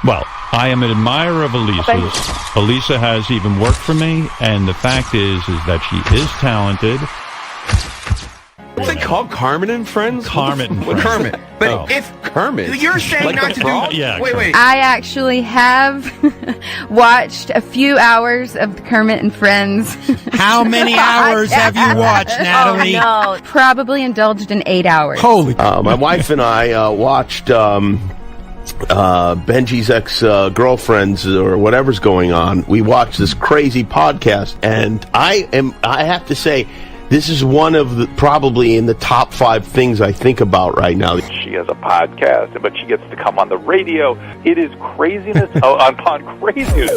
Well, I am an admirer of Elisa's. Elisa has even worked for me, and the fact is that she is talented. What's it called? Kermit and Friends? Kermit and Friends. Kermit. But if Kermit. You're saying like not the to frog? do... Yeah, Wait. I actually have watched a few hours of Kermit and Friends. How many hours have you watched, Natalie? Oh, no. Probably indulged in 8 hours. Holy. My wife and I watched Benji's ex-girlfriends or whatever's going on. We watched this crazy podcast, and I have to say, this is one of the probably in the top 5 things I think about right now. She has a podcast, but she gets to come on the radio. It is craziness upon craziness.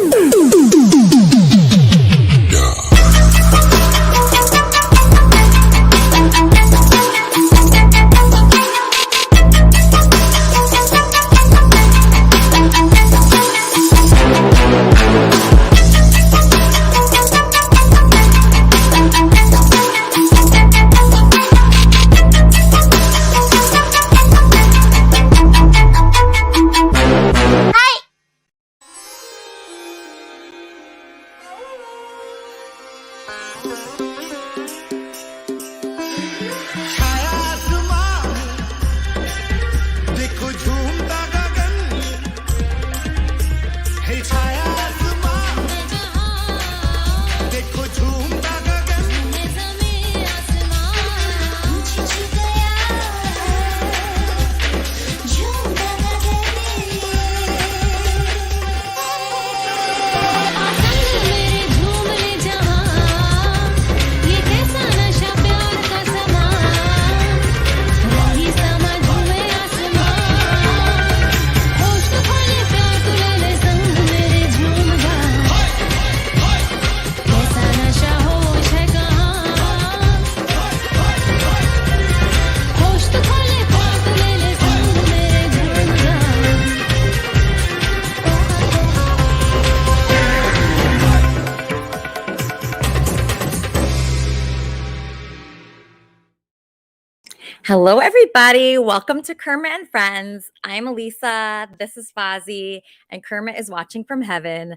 Hello, everybody. Welcome to Kermit and Friends. I'm Elisa. This is Fozzie, and Kermit is watching from heaven.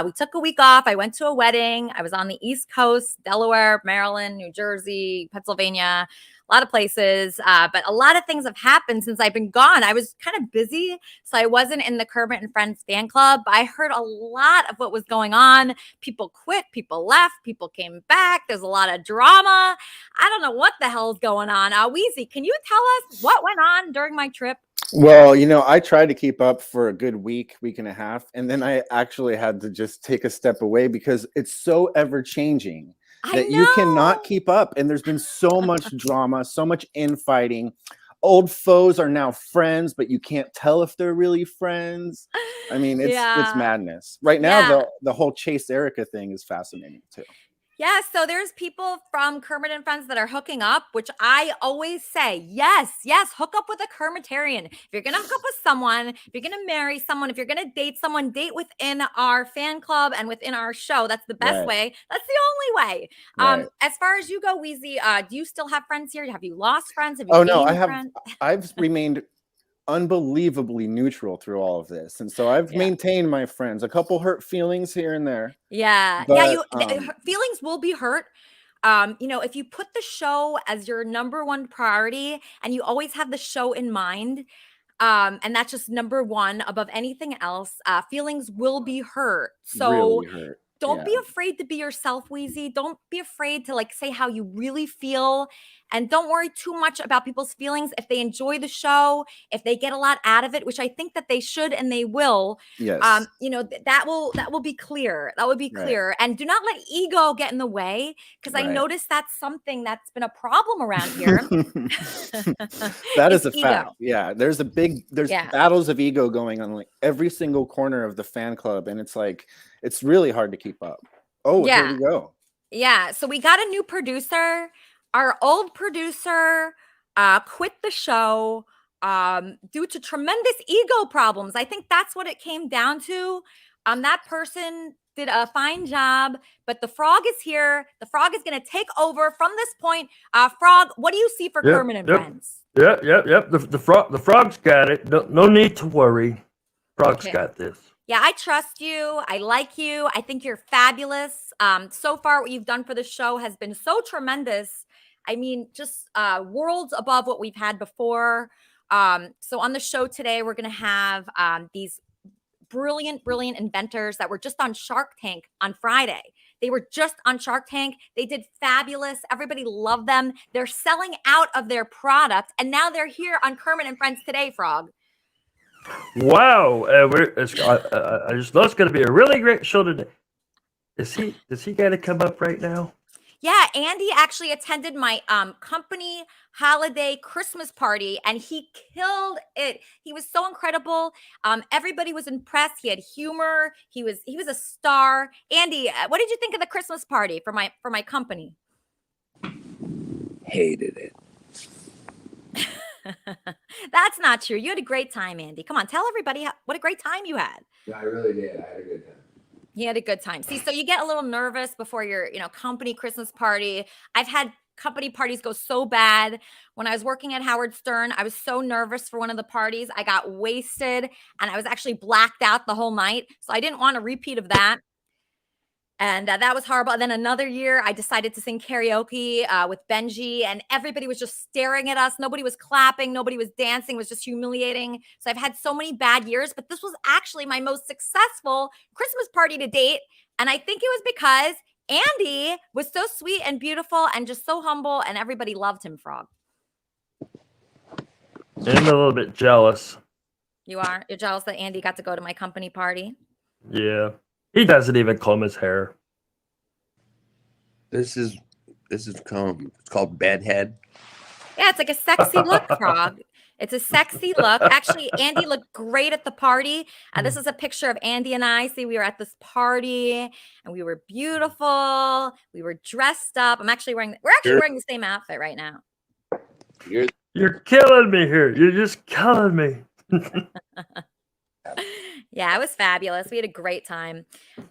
We took a week off. I went to a wedding. I was on the East Coast, Delaware, Maryland, New Jersey, Pennsylvania, a lot of places. But a lot of things have happened since I've been gone. I was kind of busy, so I wasn't in the Kermit and Friends fan club. But I heard a lot of what was going on. People quit, people left, people came back. There's a lot of drama. I don't know what the hell is going on. Weezy, can you tell us what went on during my trip? Well, I tried to keep up for a good week and a half, and then I actually had to just take a step away because it's so ever changing that you cannot keep up. And there's been so much drama, so much infighting. Old foes are now friends, but you can't tell if they're really friends. I mean, it's madness. Right now, the whole Chase Erica thing is fascinating too. Yeah, so there's people from Kermit and Friends that are hooking up, which I always say, yes, hook up with a Kermitarian. If you're going to hook up with someone, if you're going to marry someone, if you're going to date someone, date within our fan club and within our show. That's the best way. That's the only way. Right. As far as you go, Weezy, do you still have friends here? Have you lost friends? Have you no, friends? I've remained unbelievably neutral through all of this, and so I've maintained my friends. A couple hurt feelings here and there. Feelings will be hurt. If you put the show as your number one priority and you always have the show in mind, and that's just number one above anything else, feelings will be hurt. So really hurt. Don't be afraid to be yourself, Weezy. Don't be afraid to say how you really feel. And don't worry too much about people's feelings. If they enjoy the show, if they get a lot out of it, which I think that they should and they will, yes. That will be clear. That would be clear. Right. And do not let ego get in the way, because I noticed that's something that's been a problem around here. That is a fact. Yeah. There's battles of ego going on every single corner of the fan club. And it's really hard to keep up. Oh, here we go. Yeah. So we got a new producer. Our old producer quit the show due to tremendous ego problems. I think that's what it came down to. That person did a fine job, but the frog is here. The frog is going to take over from this point. Frog, what do you see for Kermit and Friends? Yep. The frog's got it. No need to worry. Frog's got this. Yeah, I trust you. I like you. I think you're fabulous. So far, what you've done for the show has been so tremendous. I mean, just worlds above what we've had before. So on the show today, we're going to have these brilliant inventors that were just on Shark Tank on Friday. They were just on Shark Tank. They did fabulous. Everybody loved them. They're selling out of their product, and now they're here on Kermit and Friends today, Frog. Wow, I just know it's going to be a really great show today. Does he got to come up right now? Yeah, Andy actually attended my company holiday Christmas party, and he killed it. He was so incredible. Everybody was impressed. He had humor. He was a star. Andy, what did you think of the Christmas party for my company? Hated it. That's not true. You had a great time, Andy. Come on, tell everybody what a great time you had. Yeah, I really did. I had a good time. He had a good time. See, so you get a little nervous before your, company Christmas party. I've had company parties go so bad. When I was working at Howard Stern, I was so nervous for one of the parties. I got wasted and I was actually blacked out the whole night. So I didn't want a repeat of that. And that was horrible. And then another year, I decided to sing karaoke with Benji, and everybody was just staring at us. Nobody was clapping. Nobody was dancing. It was just humiliating. So I've had so many bad years, but this was actually my most successful Christmas party to date. And I think it was because Andy was so sweet and beautiful and just so humble, and everybody loved him, Frog. I'm a little bit jealous. You are? You're jealous that Andy got to go to my company party? Yeah. He doesn't even comb his hair. This is comb. It's called bedhead. Yeah, it's like a sexy look, Frog. It's a sexy look. Actually, Andy looked great at the party. This is a picture of Andy and I. See, we were at this party and we were beautiful. We were dressed up. We're actually wearing the same outfit right now. You're killing me here. You're just killing me. Yeah, it was fabulous. We had a great time.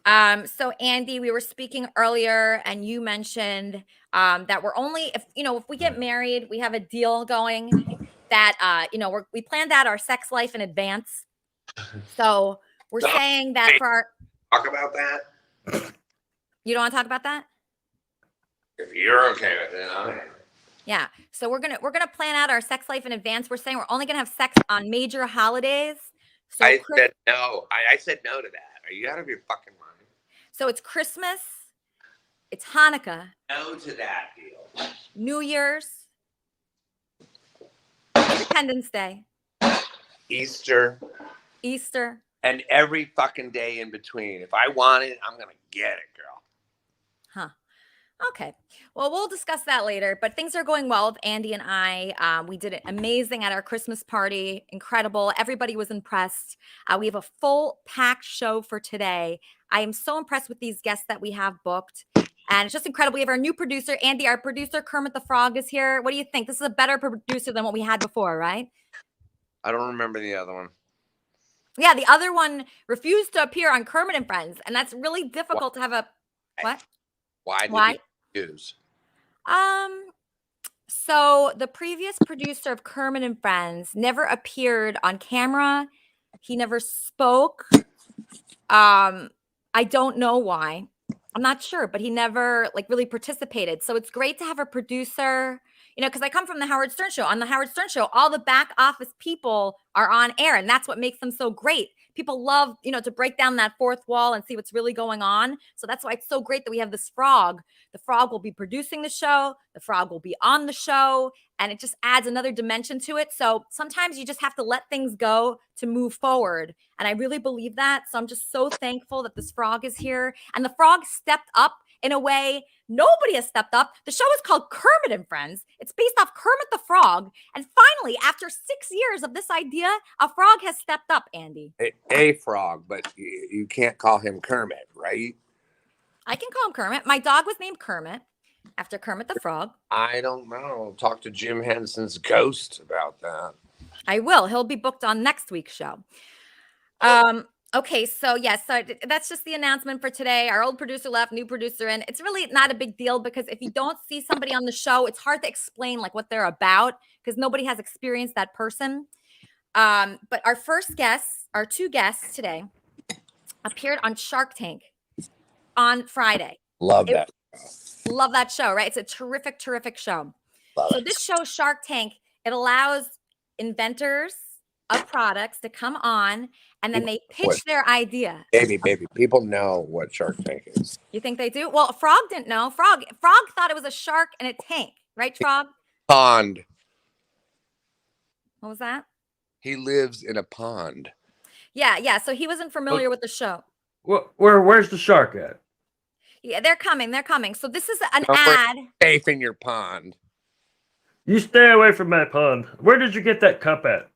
So Andy, we were speaking earlier and you mentioned that we're only, if we get married, we have a deal going that, we planned out our sex life in advance. So we're saying that for our... Talk about that? You don't want to talk about that? If you're okay with it, I am. Yeah. So we're gonna plan out our sex life in advance. We're saying we're only gonna have sex on major holidays. So I said no. I said no to that. Are you out of your fucking mind? So it's Christmas, it's Hanukkah. No to that deal. New Year's, Independence Day, Easter, and every fucking day in between. If I want it, I'm gonna get it, girl. Huh. Okay. Well, we'll discuss that later, but things are going well with Andy and I. We did it amazing at our Christmas party. Incredible. Everybody was impressed. We have a full packed show for today. I am so impressed with these guests that we have booked. And it's just incredible. We have our new producer, Andy. Our producer, Kermit the Frog, is here. What do you think? This is a better producer than what we had before, right? I don't remember the other one. Yeah, the other one refused to appear on Kermit and Friends. And that's really difficult to have a... What? Why? Use? So the previous producer of Kermit and Friends never appeared on camera. He never spoke. I don't know why. I'm not sure, but he never really participated. So it's great to have a producer, because I come from the Howard Stern Show. On the Howard Stern Show, all the back office people are on air, and that's what makes them so great. People love, to break down that fourth wall and see what's really going on. So that's why it's so great that we have this frog. The frog will be producing the show. The frog will be on the show, and it just adds another dimension to it. So sometimes you just have to let things go to move forward. And I really believe that. So I'm just so thankful that this frog is here. And the frog stepped up in a way nobody has stepped up. The show is called Kermit and Friends. It's based off Kermit the Frog. And finally, after 6 years of this idea, a frog has stepped up, Andy. A frog, but you can't call him Kermit, right? I can call him Kermit. My dog was named Kermit after Kermit the Frog. I don't know. Talk to Jim Henson's ghost about that. I will. He'll be booked on next week's show. Okay, so yes, so that's just the announcement for today. Our old producer left, new producer in. It's really not a big deal because if you don't see somebody on the show, it's hard to explain what they're about because nobody has experienced that person. But our two guests today appeared on Shark Tank on Friday. Love that. Love that show, right? It's a terrific, terrific show. This show, Shark Tank, it allows inventors of products to come on and then they pitch their idea. Baby, people know what Shark Tank is. You think they do? Well, Frog didn't know. Frog thought it was a shark in a tank, right, Frog? Pond. What was that? He lives in a pond. Yeah. So he wasn't familiar with the show. Where's the shark at? Yeah, they're coming. So this is an ad. Safe in your pond. You stay away from my pond. Where did you get that cup at?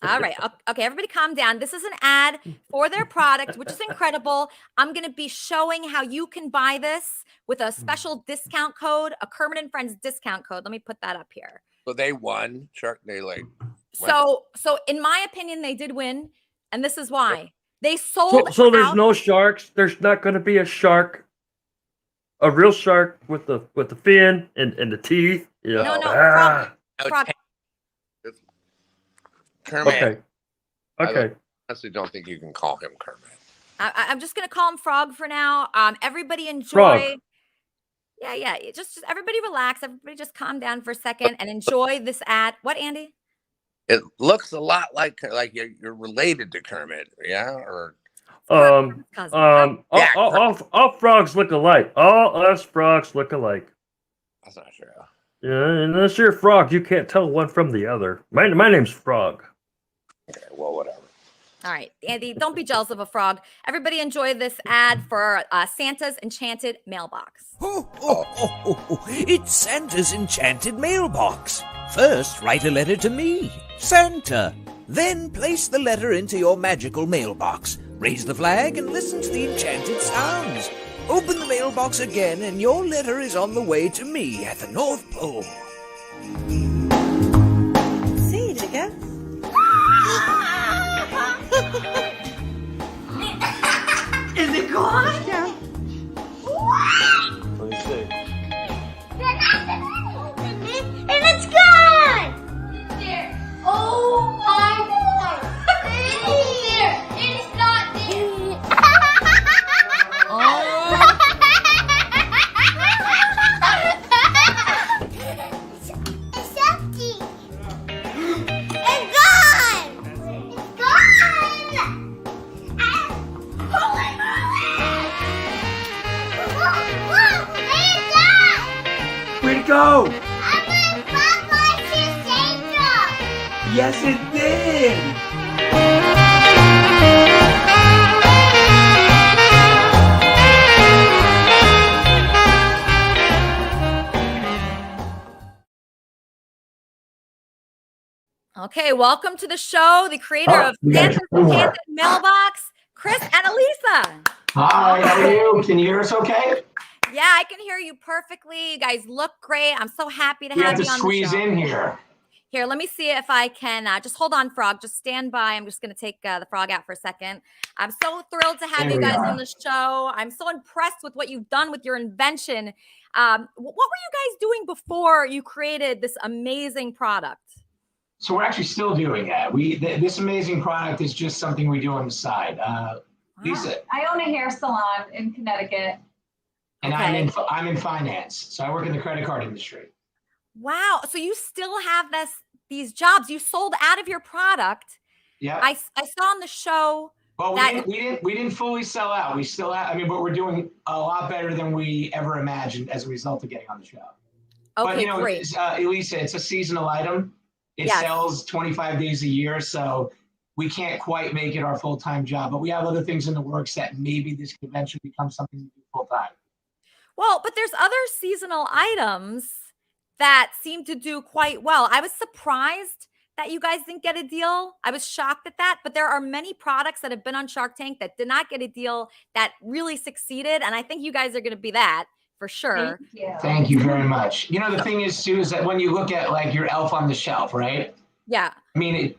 All right. Okay, everybody calm down. This is an ad for their product, which is incredible. I'm going to be showing how you can buy this with a special discount code, a Kermit and Friends discount code. Let me put that up here. So they won. So in my opinion, they did win. And this is why. They sold So there's no sharks. There's not going to be a shark. A real shark with the fin and the teeth. Yeah. No. Frog. Kermit. Okay. I honestly don't think you can call him Kermit. I'm just going to call him Frog for now. Everybody enjoy. Frog. Yeah. Just everybody relax. Everybody just calm down for a second and enjoy this ad. What, Andy? It looks a lot like you're related to Kermit, yeah? Or all frogs look alike. All us frogs look alike. That's not true. Yeah, unless you're a frog, you can't tell one from the other. My name's Frog. Okay, well, whatever. All right, Andy, don't be jealous of a frog. Everybody enjoy this ad for Santa's Enchanted Mailbox. It's Santa's Enchanted Mailbox. First, write a letter to me, Santa. Then place the letter into your magical mailbox. Raise the flag and listen to the enchanted sounds. Open the mailbox again and your letter is on the way to me at the North Pole. See, did it go? Is it gone? Yeah. Let me see. And it's gone! There. Oh my God! It's there. It's not there. It's empty. It's gone! It's gone! Holy moly! It's gone! Where'd it go? Yes, it did. Okay, welcome to the show, the creator of Santa's Enchanted Mailbox, Chris and Elisa. Hi, how are you? Can you hear us okay? Yeah, I can hear you perfectly. You guys look great. I'm so happy to have you on the show. We have to squeeze in here. Here, let me see if I can. Just hold on, Frog. Just stand by. I'm just going to take the frog out for a second. I'm so thrilled to have you guys on the show. I'm so impressed with what you've done with your invention. What were you guys doing before you created this amazing product? So we're actually still doing that. This amazing product is just something we do on the side. Lisa, I own a hair salon in Connecticut. and I'm in finance, so I work in the credit card industry. Wow. So you still have these jobs. You sold out of your product. Yeah. I saw on the show. Well, we didn't fully sell out. We still have, but we're doing a lot better than we ever imagined as a result of getting on the show. Okay, but, great. Elisa, it's a seasonal item. It sells 25 days a year, so we can't quite make it our full-time job. But we have other things in the works that maybe this could eventually become something we do full-time. Well, but there's other seasonal items that seem to do quite well. I was surprised that you guys didn't get a deal. I was shocked at that, but there are many products that have been on Shark Tank that did not get a deal that really succeeded. And I think you guys are going to be that for sure. Thank you very much. The thing is too, is that when you look at like your Elf on the Shelf, right? Yeah. They've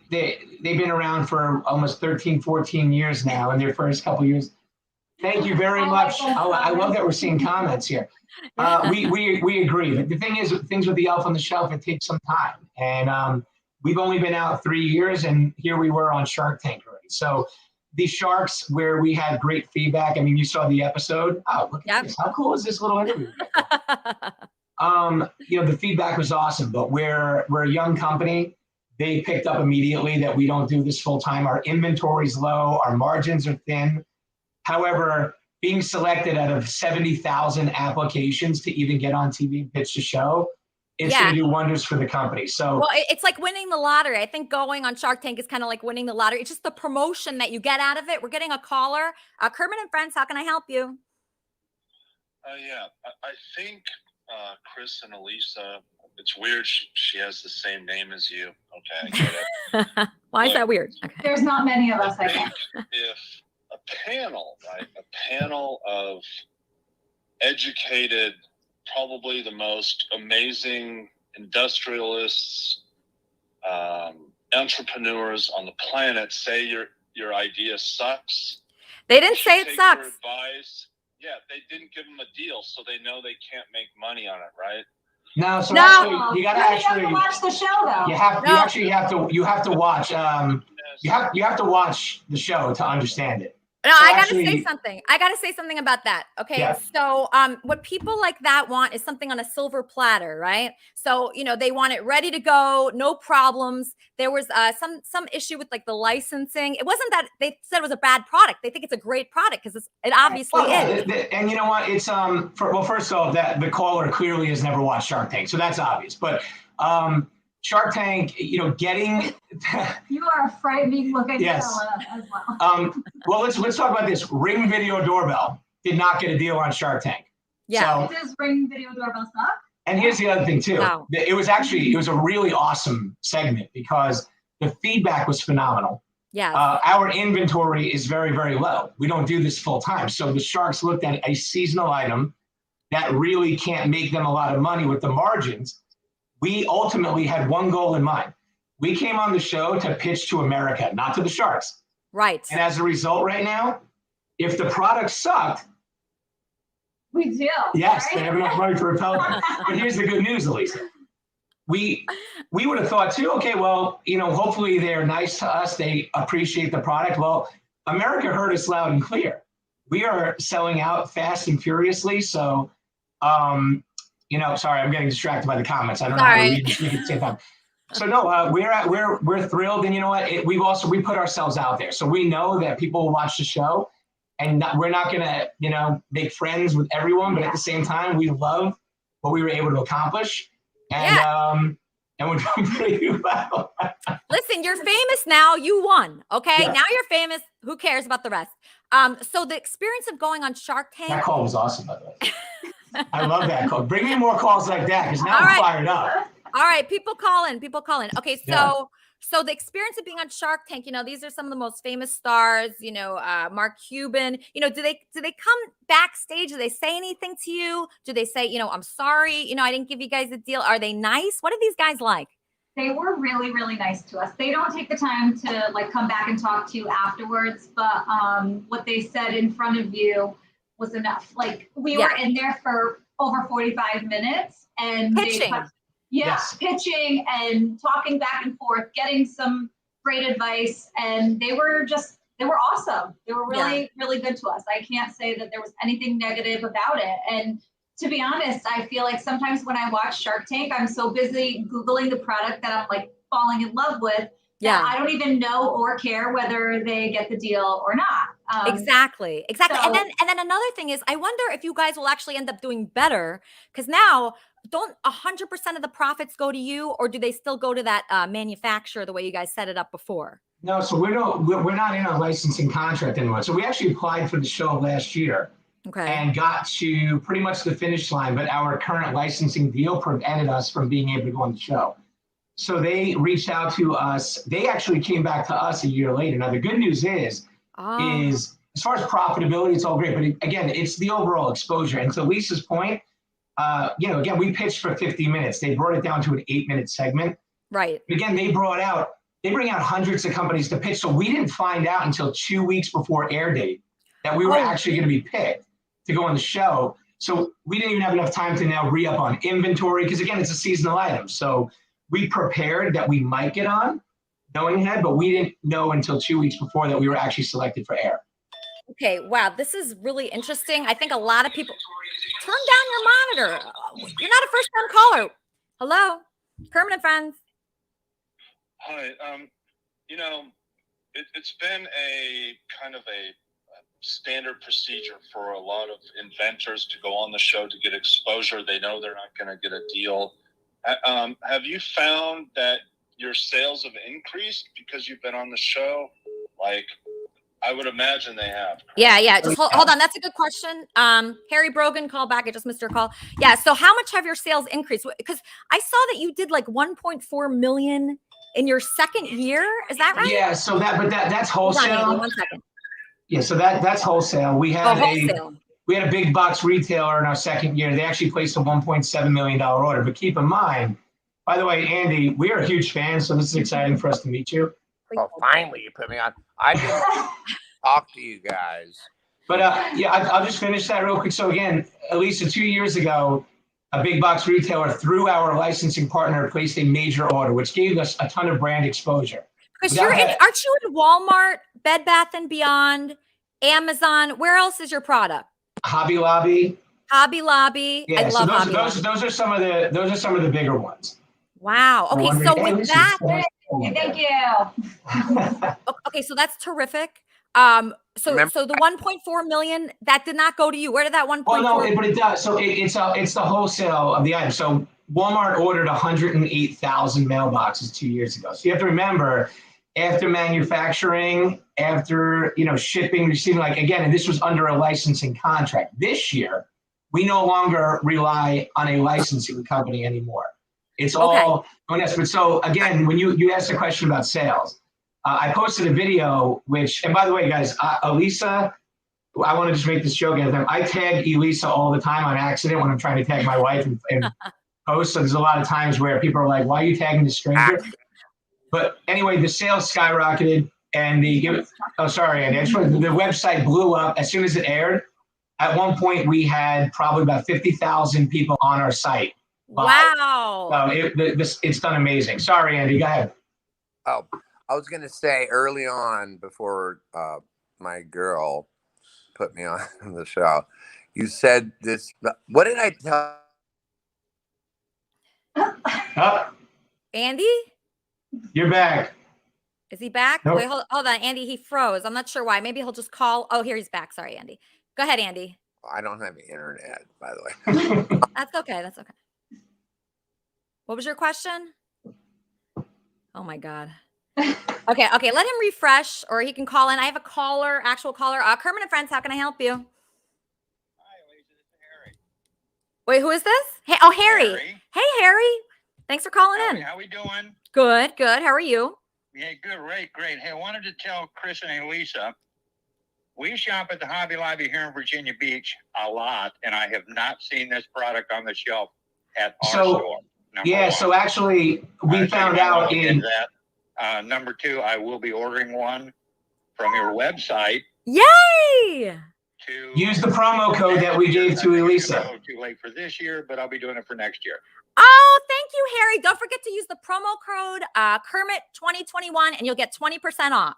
been around for almost 13, 14 years now in their first couple years. Thank you very much. I love that we're seeing comments here. We agree. But the thing is, things with the Elf on the Shelf, it takes some time. And we've only been out 3 years, and here we were on Shark Tank already. So the sharks, where we had great feedback. I mean, you saw the episode. Oh, look at this. How cool is this little interview? The feedback was awesome, but we're a young company. They picked up immediately that we don't do this full time. Our inventory's low. Our margins are thin. However, being selected out of 70,000 applications to even get on TV and pitch the show, it's going to do wonders for the company. So, well, it's like winning the lottery. I think going on Shark Tank is kind of like winning the lottery. It's just the promotion that you get out of it. We're getting a caller. Kermit and Friends, how can I help you? Yeah, I think Chris and Elisa, it's weird she has the same name as you. Okay, I get it. Why is that weird? Okay. There's not many of us, I think. If a panel of educated, probably the most amazing industrialists, entrepreneurs on the planet say your idea sucks. They didn't say it sucks. Advice. Yeah, they didn't give them a deal, so they know they can't make money on it, right? No, so actually, you got to actually watch the show though. You have to watch. You have to watch the show to understand it. No, so I got to say something. I got to say something about that. Okay. Yes. So what people like that want is something on a silver platter, right? So, they want it ready to go, no problems. There was some issue with like the licensing. It wasn't that they said it was a bad product. They think it's a great product because it obviously is. And you know what? It's first of all, that the caller clearly has never watched Shark Tank, so that's obvious. But Shark Tank, getting you are a frightening looking fella as well. Well, let's talk about this. Ring Video Doorbell did not get a deal on Shark Tank. Yeah. Does Ring Video Doorbell suck? And here's the other thing too. No. It was a really awesome segment because the feedback was phenomenal. Yeah. Our inventory is very, very low. We don't do this full time. So the Sharks looked at a seasonal item that really can't make them a lot of money with the margins. We ultimately had one goal in mind. We came on the show to pitch to America, not to the Sharks. Right. And as a result right now, if the product sucked, we do. Yes, right? They have enough money to repel them. But here's the good news, Elisa. We would have thought too, okay, well, hopefully they're nice to us. They appreciate the product. Well, America heard us loud and clear. We are selling out fast and furiously. So, sorry, I'm getting distracted by the comments. I don't know how to read and speak at the same time. So no, we're thrilled, and you know what? We put ourselves out there, so we know that people will watch the show, and we're not gonna make friends with everyone, but at the same time, we love what we were able to accomplish, and we're doing pretty well. Listen, you're famous now. You won. Okay, now you're famous. Who cares about the rest? So the experience of going on Shark Tank. That call was awesome, by the way. I love that call. Bring me more calls like that because now I'm fired up. All right, people call in. Okay, so the experience of being on Shark Tank, these are some of the most famous stars, Mark Cuban, do they come backstage? Do they say anything to you? Do they say, I'm sorry, I didn't give you guys a deal? Are they nice? What are these guys like? They were really, really nice to us. They don't take the time to come back and talk to you afterwards, but what they said in front of you was enough. Like we were in there for over 45 minutes and pitching. Pitching and talking back and forth, getting some great advice. And they were awesome. They were really, really good to us. I can't say that there was anything negative about it. And to be honest, I feel like sometimes when I watch Shark Tank, I'm so busy Googling the product that I'm like falling in love with. Yeah. I don't even know or care whether they get the deal or not. Exactly. So, and then another thing is, I wonder if you guys will actually end up doing better, because now don't 100% of the profits go to you, or do they still go to that manufacturer the way you guys set it up before? No, so we're not in a licensing contract anymore. So we actually applied for the show last year. Okay. And got to pretty much the finish line, but our current licensing deal prevented us from being able to go on the show. So they reached out to us. They actually came back to us a year later. Now, the good news is as far as profitability, it's all great. But again, it's the overall exposure. And to Lisa's point, again, we pitched for 50 minutes. They brought it down to an 8-minute segment. Right. Again, they bring out hundreds of companies to pitch. So we didn't find out until 2 weeks before air date that we were actually going to be picked to go on the show. So we didn't even have enough time to now re-up on inventory because, again, it's a seasonal item. So we prepared that we might get on, knowing ahead, but we didn't know until 2 weeks before that we were actually selected for air. Okay, wow, this is really interesting. I think a lot of people turn down your monitor. You're not a first-time caller. Hello, Kermit and Friends. Hi. You know, it's been a kind of a standard procedure for a lot of inventors to go on the show to get exposure. They know they're not going to get a deal. Have you found that your sales have increased because you've been on the show? Like, I would imagine they have. Yeah. Just hold on. That's a good question. Harry Brogan, call back. I just missed your call. Yeah. So how much have your sales increased? Because I saw that you did like 1.4 million in your second year. Is that right? Yeah. So that's wholesale. Hold on, Andy, 1 second. Yeah. So that's wholesale. We had wholesale. We had a big box retailer in our second year. They actually placed a $1.7 million order. But keep in mind, by the way, Andy, we are huge fans, so this is exciting for us to meet you. Oh, finally, you put me on. I didn't talk to you guys. But I'll just finish that real quick. So again, Elisa, 2 years ago, a big box retailer through our licensing partner placed a major order, which gave us a ton of brand exposure. Because aren't you in Walmart, Bed Bath & Beyond, Amazon? Where else is your product? Hobby Lobby. Hobby Lobby. Yeah, I love Hobby Lobby. Those are some of the bigger ones. Wow. Okay, so with that, thank you. okay, so that's terrific. So the 1.4 million that did not go to you. Where did that 1.4? Oh no, but it does. So it's the wholesale of the item. So Walmart ordered 108,000 mailboxes 2 years ago. So you have to remember, after manufacturing, after shipping, receiving, like again, and this was under a licensing contract. This year, we no longer rely on a licensing company anymore. It's all but so again, when you asked a question about sales, I posted a video, and by the way, guys, Elisa, I want to just make this joke at them. I tag Elisa all the time on accident when I'm trying to tag my wife and post. So there's a lot of times where people are like, "Why are you tagging the stranger?" But anyway, the sales skyrocketed, and the website blew up as soon as it aired. At one point, we had probably about 50,000 people on our site. Wow! So it's done amazing. Sorry, Andy, go ahead. Oh, I was gonna say early on before my girl put me on the show, you said this. What did I tell? Andy? You're back. Is he back? Nope. Wait, hold on, Andy. He froze. I'm not sure why. Maybe he'll just call. Oh, here he's back. Sorry, Andy. Go ahead, Andy. I don't have internet, by the way. That's okay. That's okay. What was your question? Oh my God. Okay. Let him refresh, or he can call in. I have a actual caller. Kermit and Friends, how can I help you? Hi, Lisa. This is Harry. Wait, who is this? Hey, Harry. Hey, Harry. Thanks for calling in. How we doing? Good. How are you? Yeah, good. Great. Hey, I wanted to tell Chris and Elisa, we shop at the Hobby Lobby here in Virginia Beach a lot, and I have not seen this product on the shelf at our store. Yeah, so actually, we found out in that. Number two, I will be ordering one from your website. Yay! Use the promo code that we gave to Elisa. Too late for this year, but I'll be doing it for next year. Oh, thank you, Harry. Don't forget to use the promo code Kermit 2021, and you'll get 20% off.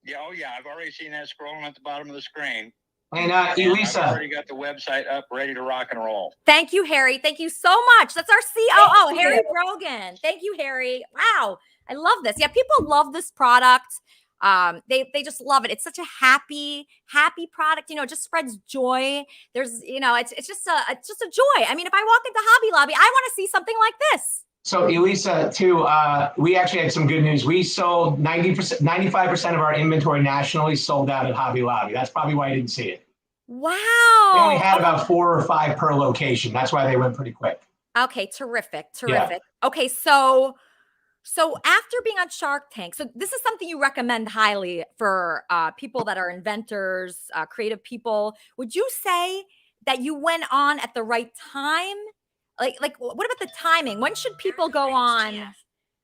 Yeah, I've already seen that scrolling at the bottom of the screen. And Elisa, I've already got the website up, ready to rock and roll. Thank you, Harry. Thank you so much. That's our COO, Harry Brogan. Thank you, Harry. Wow, I love this. Yeah, people love this product. They just love it. It's such a happy product. It just spreads joy. There's, it's just a joy. I mean, if I walk into Hobby Lobby, I want to see something like this. So Elisa, too, we actually had some good news. We sold 95% of our inventory nationally sold out at Hobby Lobby. That's probably why you didn't see it. Wow. We only had about 4 or 5 per location. That's why they went pretty quick. Okay, terrific. Yeah. Okay, so after being on Shark Tank, so this is something you recommend highly for people that are inventors, creative people. Would you say that you went on at the right time? Like, what about the timing? When should people go on?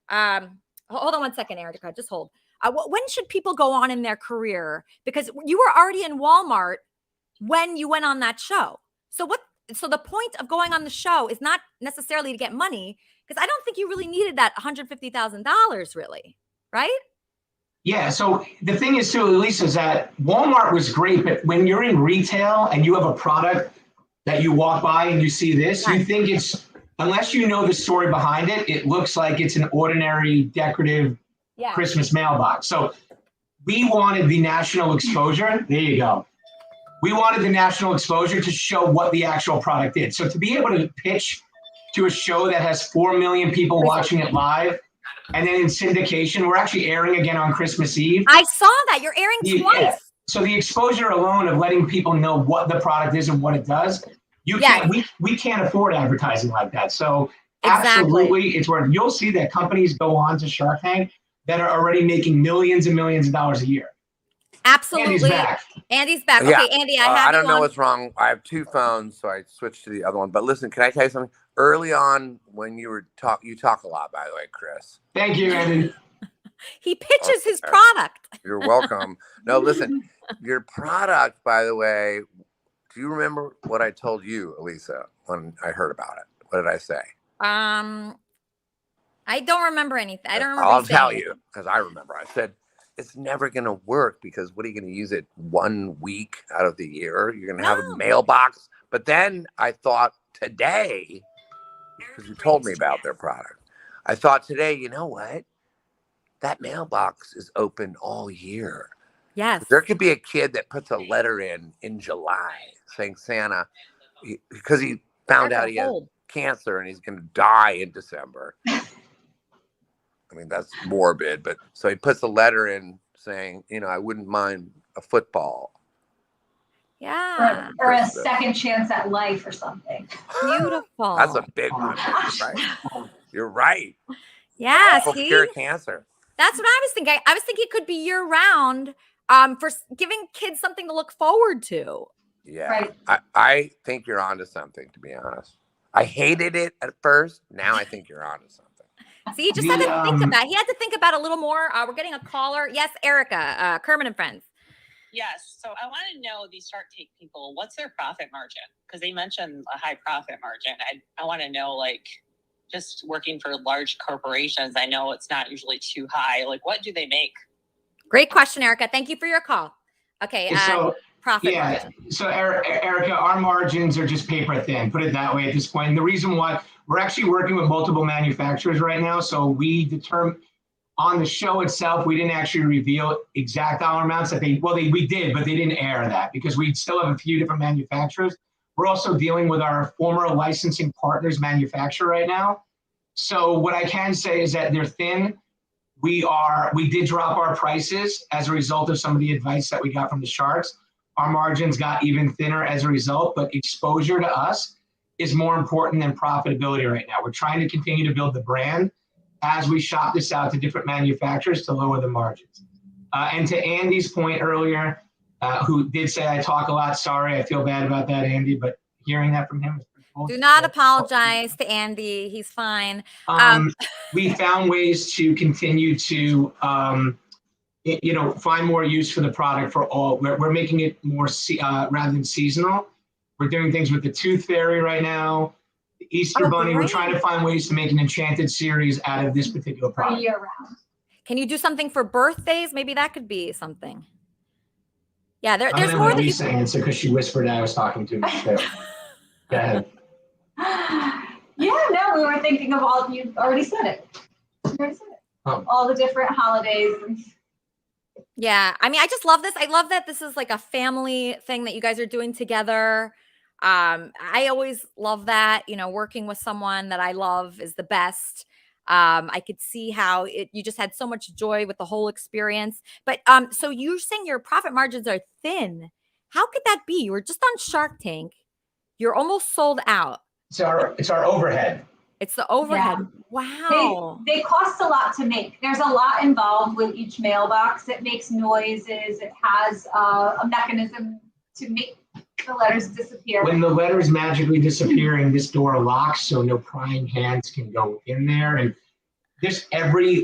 Hold on 1 second, Erica. Just hold. When should people go on in their career? Because you were already in Walmart when you went on that show. So so the point of going on the show is not necessarily to get money, because I don't think you really needed that $150,000 really, right? Yeah, so the thing is too, Lisa, is that Walmart was great, but when you're in retail and you have a product that you walk by and you see this, you think it's, unless you know the story behind it, it looks like it's an ordinary decorative Christmas mailbox. So we wanted the national exposure. There you go. We wanted the national exposure to show what the actual product did. So to be able to pitch to a show that has 4 million people watching it live, and then in syndication, we're actually airing again on Christmas Eve. I saw that. You're airing twice. Yeah. So the exposure alone of letting people know what the product is and what it does, you can't. We can't afford advertising like that. So absolutely, it's where you'll see that companies go on to Shark Tank that are already making millions and millions of dollars a year. Absolutely. Andy's back. Andy's back. Yeah. Okay, Andy, I don't know what's wrong. I have 2 phones, so I switched to the other one. But listen, can I tell you something? Early on, when you talk a lot, by the way, Chris. Thank you, Andy. He pitches his product. You're welcome. No, listen, your product, by the way, do you remember what I told you, Elisa, when I heard about it? What did I say? I don't remember anything. I don't remember. I'll tell you, because I remember. I said, it's never going to work because what are you going to use it 1 week out of the year? You're going to have a mailbox. But then I thought today, because you told me about their product, I thought today, you know what? That mailbox is open all year. Yes. There could be a kid that puts a letter in July saying Santa, because he found out he has cancer and he's going to die in December. I mean, that's morbid, but so he puts a letter in saying, I wouldn't mind a football. Yeah. Or a second chance at life or something. Beautiful. That's a big one, right? You're right. Yeah, People see? cure cancer. That's what I was thinking. I was thinking it could be year round for giving kids something to look forward to. Yeah. Right. I think you're onto something, to be honest. I hated it at first. Now I think you're onto something. See, he just had to think about it. He had to think about it a little more. We're getting a caller. Yes, Erica, Kermit and Friends. Yes. So I want to know these Shark Tank people, what's their profit margin? Because they mentioned a high profit margin. I want to know, just working for large corporations, I know it's not usually too high. What do they make? Great question, Erica. Thank you for your call. Okay. Profit margin. So Erica, our margins are just paper thin, put it that way at this point. And the reason why we're actually working with multiple manufacturers right now. So we determine on the show itself, we didn't actually reveal exact dollar amounts that we did, but they didn't air that because we still have a few different manufacturers. We're also dealing with our former licensing partners manufacturer right now. So what I can say is that they're thin. We did drop our prices as a result of some of the advice that we got from the Sharks. Our margins got even thinner as a result, but exposure to us is more important than profitability right now. We're trying to continue to build the brand as we shop this out to different manufacturers to lower the margins. And to Andy's point earlier, who did say I talk a lot, sorry, I feel bad about that, Andy, but hearing that from him is pretty cool. Do not apologize to Andy. He's fine. We found ways to continue to find more use for the product for all. We're making it more rather than seasonal. We're doing things with the Tooth Fairy right now, the Easter Bunny. Great. We're trying to find ways to make an enchanted series out of this particular product. Year round. Can you do something for birthdays? Maybe that could be something. Yeah, there's I'm more gonna that you Lisa answer because she whispered I was talking to me. So. Go ahead. Yeah, no, we were thinking of all. You already said it. Oh. All the different holidays. Yeah, I mean, I just love this. I love that this is like a family thing that you guys are doing together. I always love that, working with someone that I love is the best. I could see how you just had so much joy with the whole experience. But so you're saying your profit margins are thin. How could that be? You were just on Shark Tank. You're almost sold out. It's our overhead. It's the overhead. Yeah. Wow. They cost a lot to make. There's a lot involved with each mailbox. It makes noises. It has a mechanism to make the letters disappear. When the letters magically disappearing, this door locks so no prying hands can go in there. And just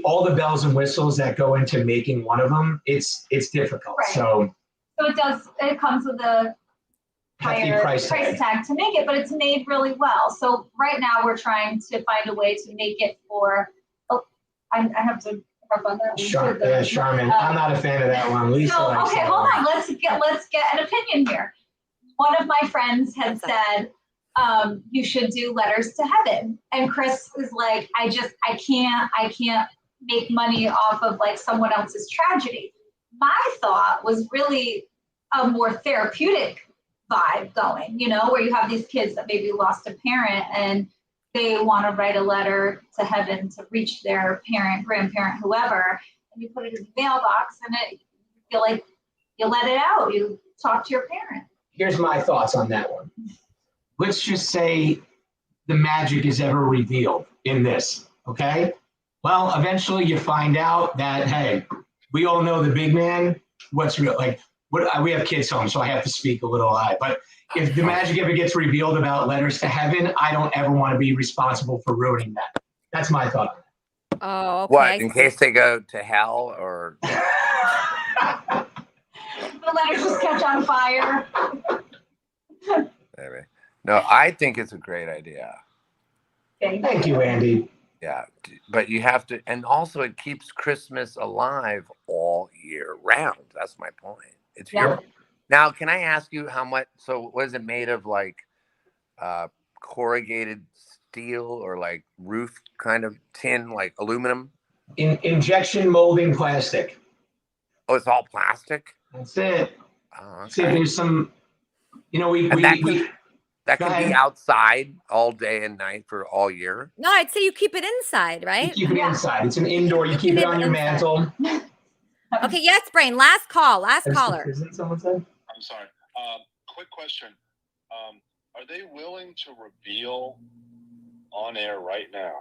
all the bells and whistles that go into making one of them, it's difficult. Right. So it comes with hefty higher price tag. to make it, but it's made really well. So right now we're trying to find a way to make it for. Oh, I have to harp on that one. Yeah, Charmin. I'm not a fan of that one. Lisa So likes okay, that hold one. on. Let's get an opinion here. One of my friends had said, you should do letters to heaven. And Chris is like, I can't make money off of like someone else's tragedy. My thought was really a more therapeutic vibe going, where you have these kids that maybe lost a parent and they want to write a letter to heaven to reach their parent, grandparent, whoever, and you put it in the mailbox and you feel like you let it out. You talk to your parent. Here's my thoughts on that one. Let's just say the magic is ever revealed in this, okay? Well, eventually you find out that, hey, we all know the big man. What's real? Like, we have kids home, so I have to speak a little high. But if the magic ever gets revealed about letters to heaven, I don't ever want to be responsible for ruining that. That's my thought. Oh, okay. What, in case they go to hell or? The letters just catch on fire. Maybe. No, I think it's a great idea. Thank you, Andy. Yeah, but you have to, and also it keeps Christmas alive all year round. That's my point. It's here. Now, can I ask you how much? So, was it made of like corrugated steel or like roof kind of tin, like aluminum? Injection molding plastic. Oh, it's all plastic. That's it. Oh, okay. See, there's some, that can be outside all day and night for all year. No, I'd say you keep it inside, right? You keep it inside. It's an indoor. You keep it on your mantle. Okay, yes, Brain. Last call. Last caller. Isn't someone said? I'm sorry. Quick question. Are they willing to reveal on air right now,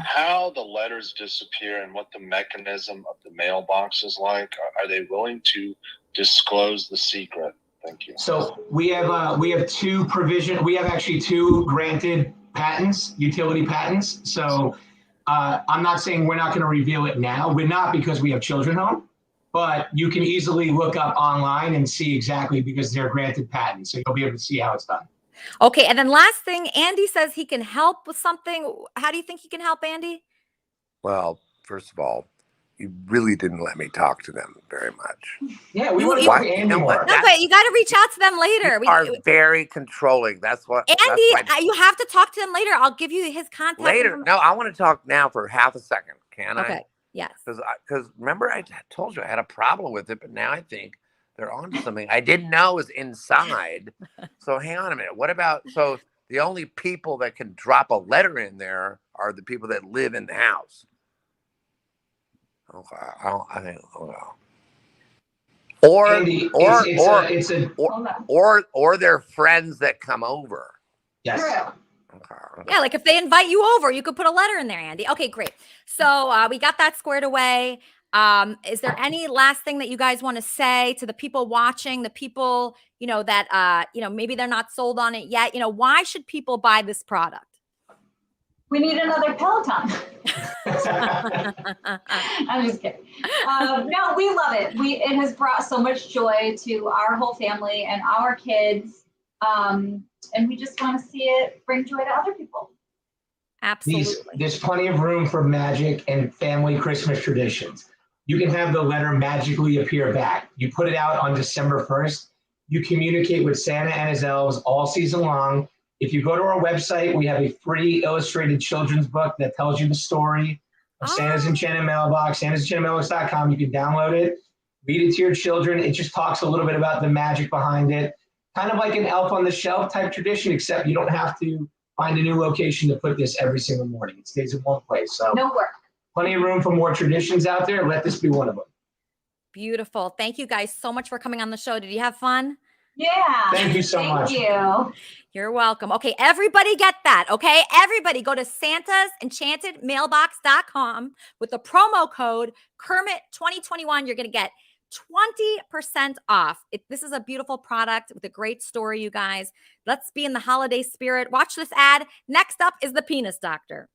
how the letters disappear and what the mechanism of the mailbox is like? Are they willing to disclose the secret? Thank you. So we have two actually two granted patents, utility patents. So I'm not saying we're not going to reveal it now. We're not, because we have children home, but you can easily look up online and see exactly, because they're granted patents. So you'll be able to see how it's done. Okay, and then last thing, Andy says he can help with something. How do you think he can help, Andy? Well, first of all, you really didn't let me talk to them very much. Yeah, we want to talk to Andy more. No, but you got to reach out to them later. You are very controlling. That's what. Andy, you have to talk to him later. I'll give you his contact. Later. No, I want to talk now for half a second. Can I? Okay. Yes. Because remember, I told you I had a problem with it, but now I think they're onto something I didn't know was inside. So hang on a minute. What about, so the only people that can drop a letter in there are the people that live in the house. Okay, I think, well. Andy, Or their friends that come over. Yes. Okay. Yeah, like if they invite you over, you could put a letter in there, Andy. Okay, great. So we got that squared away. Is there any last thing that you guys want to say to the people watching, the people, that, maybe they're not sold on it yet? Why should people buy this product? We need another Peloton. I'm just kidding. No, we love it. It has brought so much joy to our whole family and our kids. And we just want to see it bring joy to other people. Absolutely. There's plenty of room for magic and family Christmas traditions. You can have the letter magically appear back. You put it out on December 1st. You communicate with Santa and his elves all season long. If you go to our website, we have a free illustrated children's book that tells you the story of Santa's Enchanted Mailbox, santasenchantedmailbox.com. You can download it, read it to your children. It just talks a little bit about the magic behind it. Kind of like an elf on the shelf type tradition, except you don't have to find a new location to put this every single morning. It stays in one place. So no work. Plenty of room for more traditions out there. Let this be one of them. Beautiful. Thank you guys so much for coming on the show. Did you have fun? Yeah. Thank you so much. Thank you. You're welcome. Okay, everybody get that, okay? Everybody go to santasenchantedmailbox.com with the promo code Kermit2021. You're going to get 20% off. This is a beautiful product with a great story, you guys. Let's be in the holiday spirit. Watch this ad. Next up is the Penis Doctor.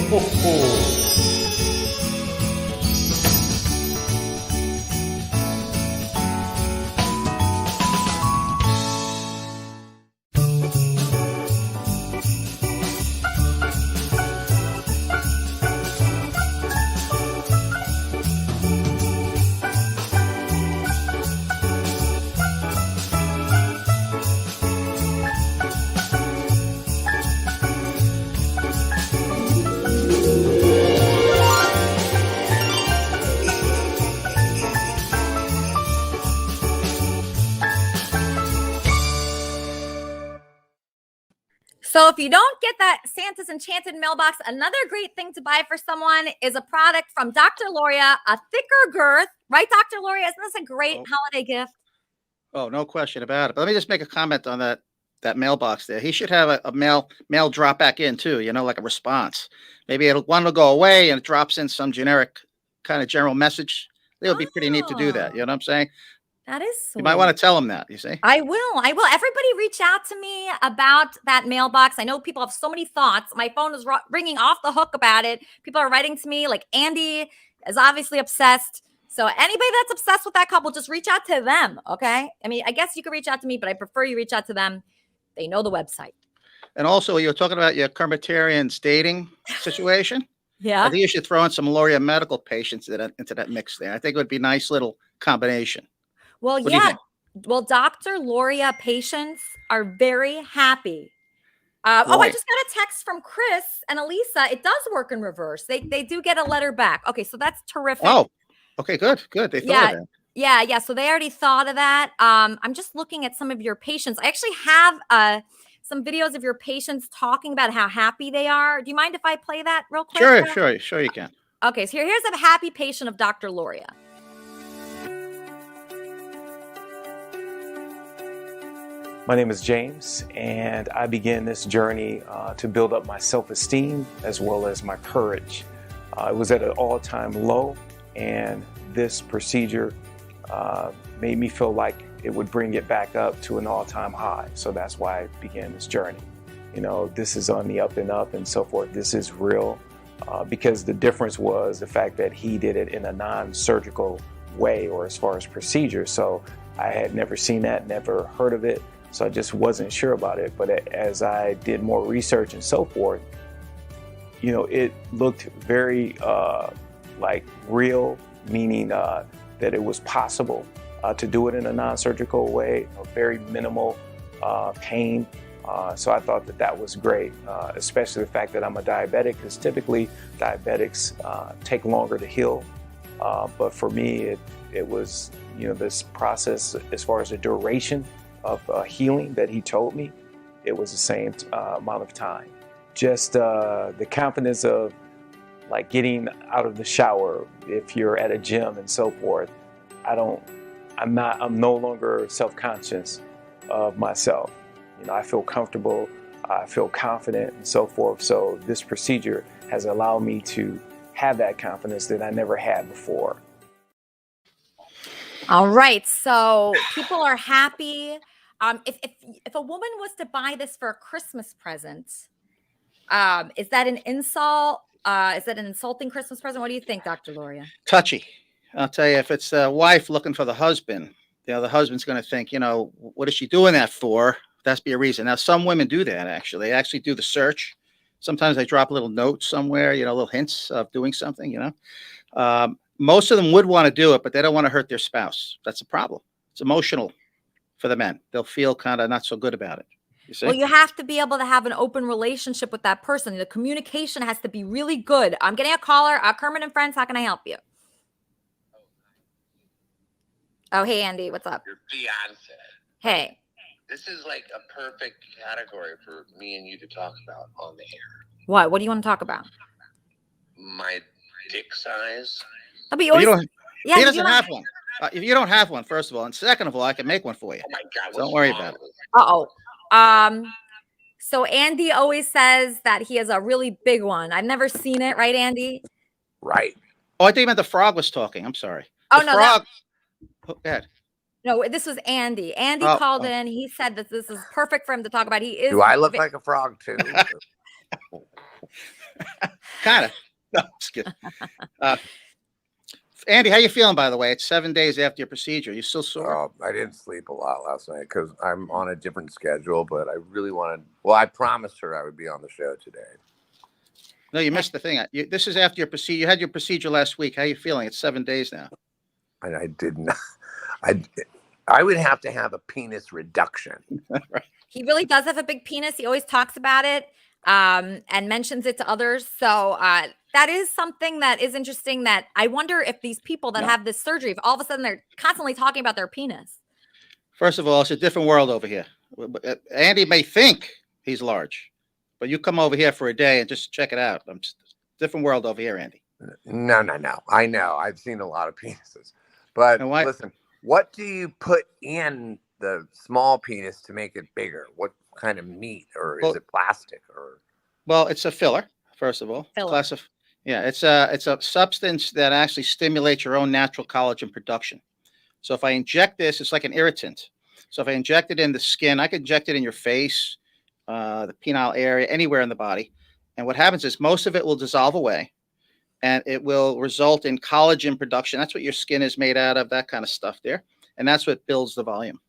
ho, ho. So if you don't get that Santa's Enchanted Mailbox, another great thing to buy for someone is a product from Dr. Loria, a thicker girth. Right, Dr. Loria? Isn't this a great holiday gift? Oh, no question about it. But let me just make a comment on that mailbox there. He should have a mail drop back in too, like a response. Maybe one will go away and it drops in some generic kind of general message. It would be pretty neat to do that. You know what I'm saying? That is sweet. You might want to tell him that, you see? I will. Everybody reach out to me about that mailbox. I know people have so many thoughts. My phone is ringing off the hook about it. People are writing to me. Like Andy is obviously obsessed. So anybody that's obsessed with that couple, just reach out to them, okay? I mean, I guess you could reach out to me, but I prefer you reach out to them. They know the website. And also, you're talking about your Kermitarian's dating situation. Yeah. I think you should throw in some Loria medical patients into that mix there. I think it would be a nice little combination. Well, yeah. Well, Dr. Loria patients are very happy. I just got a text from Chris and Elisa. It does work in reverse. They do get a letter back. Okay, so that's terrific. Oh, okay, good. They thought of that. Yeah. So they already thought of that. I'm just looking at some of your patients. I actually have some videos of your patients talking about how happy they are. Do you mind if I play that real quick? Sure you can. Okay, so here's a happy patient of Dr. Loria. My name is James, and I began this journey to build up my self-esteem as well as my courage. It was at an all-time low, and this procedure made me feel like it would bring it back up to an all-time high. So that's why I began this journey. This is on the up and up and so forth. This is real because the difference was the fact that he did it in a non-surgical way or as far as procedure. So I had never seen that, never heard of it. So I just wasn't sure about it. But as I did more research and so forth, it looked very like real, meaning that it was possible to do it in a non-surgical way, very minimal pain. So I thought that was great, especially the fact that I'm a diabetic, because typically diabetics take longer to heal. But for me, it was, this process as far as the duration of healing that he told me, it was the same amount of time. Just the confidence of like getting out of the shower if you're at a gym and so forth. I'm no longer self-conscious of myself. I feel comfortable, I feel confident and so forth. So this procedure has allowed me to have that confidence that I never had before. All right, so people are happy. If a woman was to buy this for a Christmas present, is that an insult? Is that an insulting Christmas present? What do you think, Dr. Loria? Touchy. I'll tell you, if it's a wife looking for the husband, the husband's going to think, what is she doing that for? That's be a reason. Now, some women do that, actually. They actually do the search. Sometimes they drop a little note somewhere, little hints of doing something, Most of them would want to do it, but they don't want to hurt their spouse. That's a problem. It's emotional for the men. They'll feel kind of not so good about it. You see? Well, you have to be able to have an open relationship with that person. The communication has to be really good. I'm getting a caller. Kermit and Friends, how can I help you? Oh, hey, Andy, what's up? Your fiance. Hey. This is like a perfect category for me and you to talk about on the air. What? What do you want to talk about? My dick size. He doesn't have one. If you don't have one, first of all, and second of all, I can make one for you. Oh my God! Don't worry about it. So Andy always says that he has a really big one. I've never seen it, right, Andy? Right. Oh, I think you meant the frog was talking. I'm sorry. Oh, no. Frog. Go ahead. No, this was Andy. Andy called in. He said that this is perfect for him to talk about. He is. Do I look like a frog too? Kind of. No, just kidding. Andy, how you feeling, by the way? It's 7 days after your procedure. You still sore? Oh, I didn't sleep a lot last night because I'm on a different schedule, but I really wanted. Well, I promised her I would be on the show today. No, you missed the thing. This is after your procedure. You had your procedure last week. How you feeling? It's 7 days now. And I did not. I would have to have a penis reduction. Right. He really does have a big penis. He always talks about it and mentions it to others. So that is something that is interesting, that I wonder if these people that have this surgery, if all of a sudden they're constantly talking about their penis. First of all, it's a different world over here. Andy may think he's large, but you come over here for a day and just check it out. Different world over here, Andy. No. I know. I've seen a lot of penises. But listen, what do you put in the small penis to make it bigger? What kind of meat, or is it plastic? Or well, it's a filler. First of all, it's a substance that actually stimulates your own natural collagen production. So if I inject this, it's like an irritant. So if I inject it in the skin, I can inject it in your face, the penile area, anywhere in the body. And what happens is most of it will dissolve away, and it will result in collagen production. That's what your skin is made out of, that kind of stuff there. And that's what builds the volume.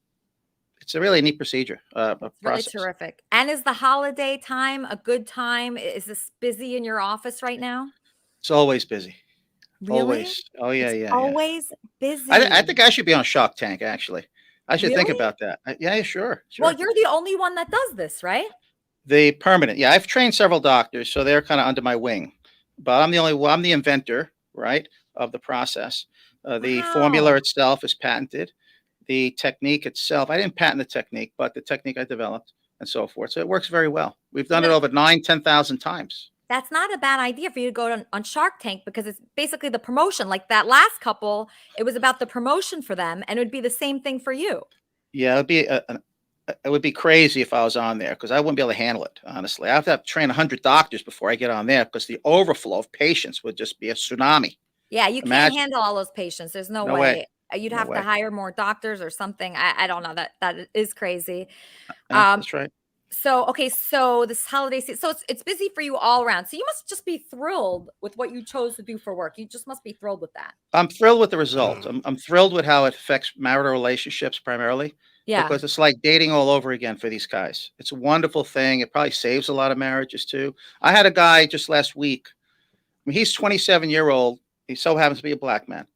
It's a really neat procedure. Really terrific. And is the holiday time a good time? Is this busy in your office right now? It's always busy. Really? Always. Oh, yeah, It's yeah. always busy. I think I should be on Shark Tank, actually. I should think Really? about that. Yeah, sure. Well, you're the only one that does this, right? The permanent. Yeah, I've trained several doctors, so they're kind of under my wing. But I'm the inventor, right, of the process. The formula itself is patented. The technique itself, I didn't patent the technique, but the technique I developed and so forth. So it works very well. We've done it over 10,000 times. That's not a bad idea for you to go on Shark Tank, because it's basically the promotion. Like that last couple, it was about the promotion for them, and it would be the same thing for you. Yeah, it would be crazy if I was on there, because I wouldn't be able to handle it, honestly. I have to train 100 doctors before I get on there, because the overflow of patients would just be a tsunami. Yeah, you can't handle all those patients. There's no way. You'd have to hire more doctors or something. I don't know. That is crazy. That's right. So, okay. So this holiday season, so it's busy for you all around. So you must just be thrilled with what you chose to do for work. You just must be thrilled with that. I'm thrilled with the results. I'm thrilled with how it affects marital relationships primarily. Yeah. Because it's like dating all over again for these guys. It's a wonderful thing. It probably saves a lot of marriages too. I had a guy just last week. I mean, he's 27-year-old. He so happens to be a black man.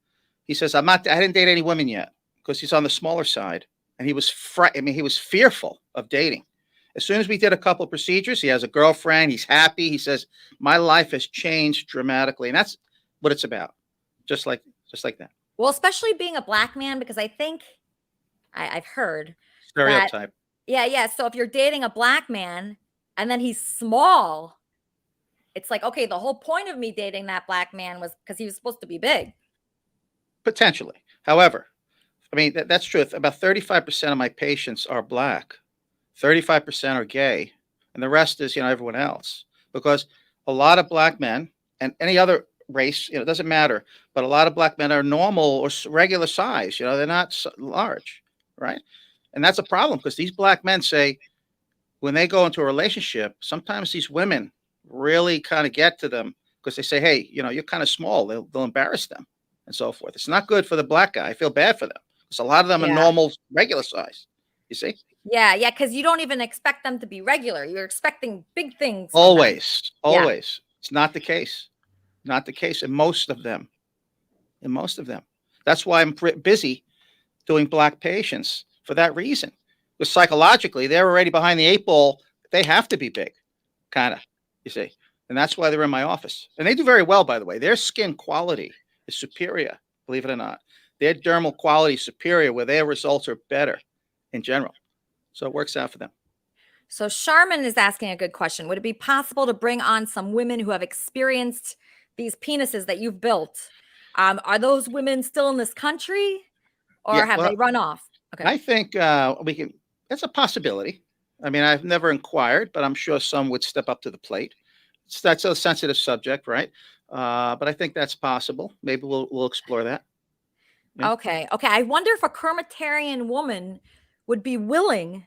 He says, I didn't date any women yet, because he's on the smaller side. And he was he was fearful of dating. As soon as we did a couple of procedures, he has a girlfriend. He's happy. He says, my life has changed dramatically. And that's what it's about. Just like that. Well, especially being a black man, because I think I've heard Stereotype. Yeah. So if you're dating a black man and then he's small, it's like, okay, the whole point of me dating that black man was because he was supposed to be big. Potentially. However, I mean, that's true. About 35% of my patients are black, 35% are gay, and the rest is, everyone else. Because a lot of black men, and any other race, it doesn't matter, but a lot of black men are normal or regular size. They're not large, right? And that's a problem, because these black men say, when they go into a relationship, sometimes these women really kind of get to them, because they say, hey, you're kind of small. They'll embarrass them and so forth. It's not good for the black guy. I feel bad for them, because a lot of them are normal, regular size. You see? Yeah, because you don't even expect them to be regular. You're expecting big things. Always. It's not the case. Not the case in most of them. That's why I'm busy doing black patients, for that reason. Because psychologically, they're already behind the 8 ball. They have to be big, kind of, you see. And that's why they're in my office. And they do very well, by the way. Their skin quality is superior, believe it or not. Their dermal quality is superior, where their results are better in general. So it works out for them. So Charmin is asking a good question. Would it be possible to bring on some women who have experienced these penises that you've built? Are those women still in this country, or have they run off? Okay. I think we can. That's a possibility. I mean, I've never inquired, but I'm sure some would step up to the plate. That's a sensitive subject, right? But I think that's possible. Maybe we'll explore that. Yeah. Okay. I wonder if a Kermitarian woman would be willing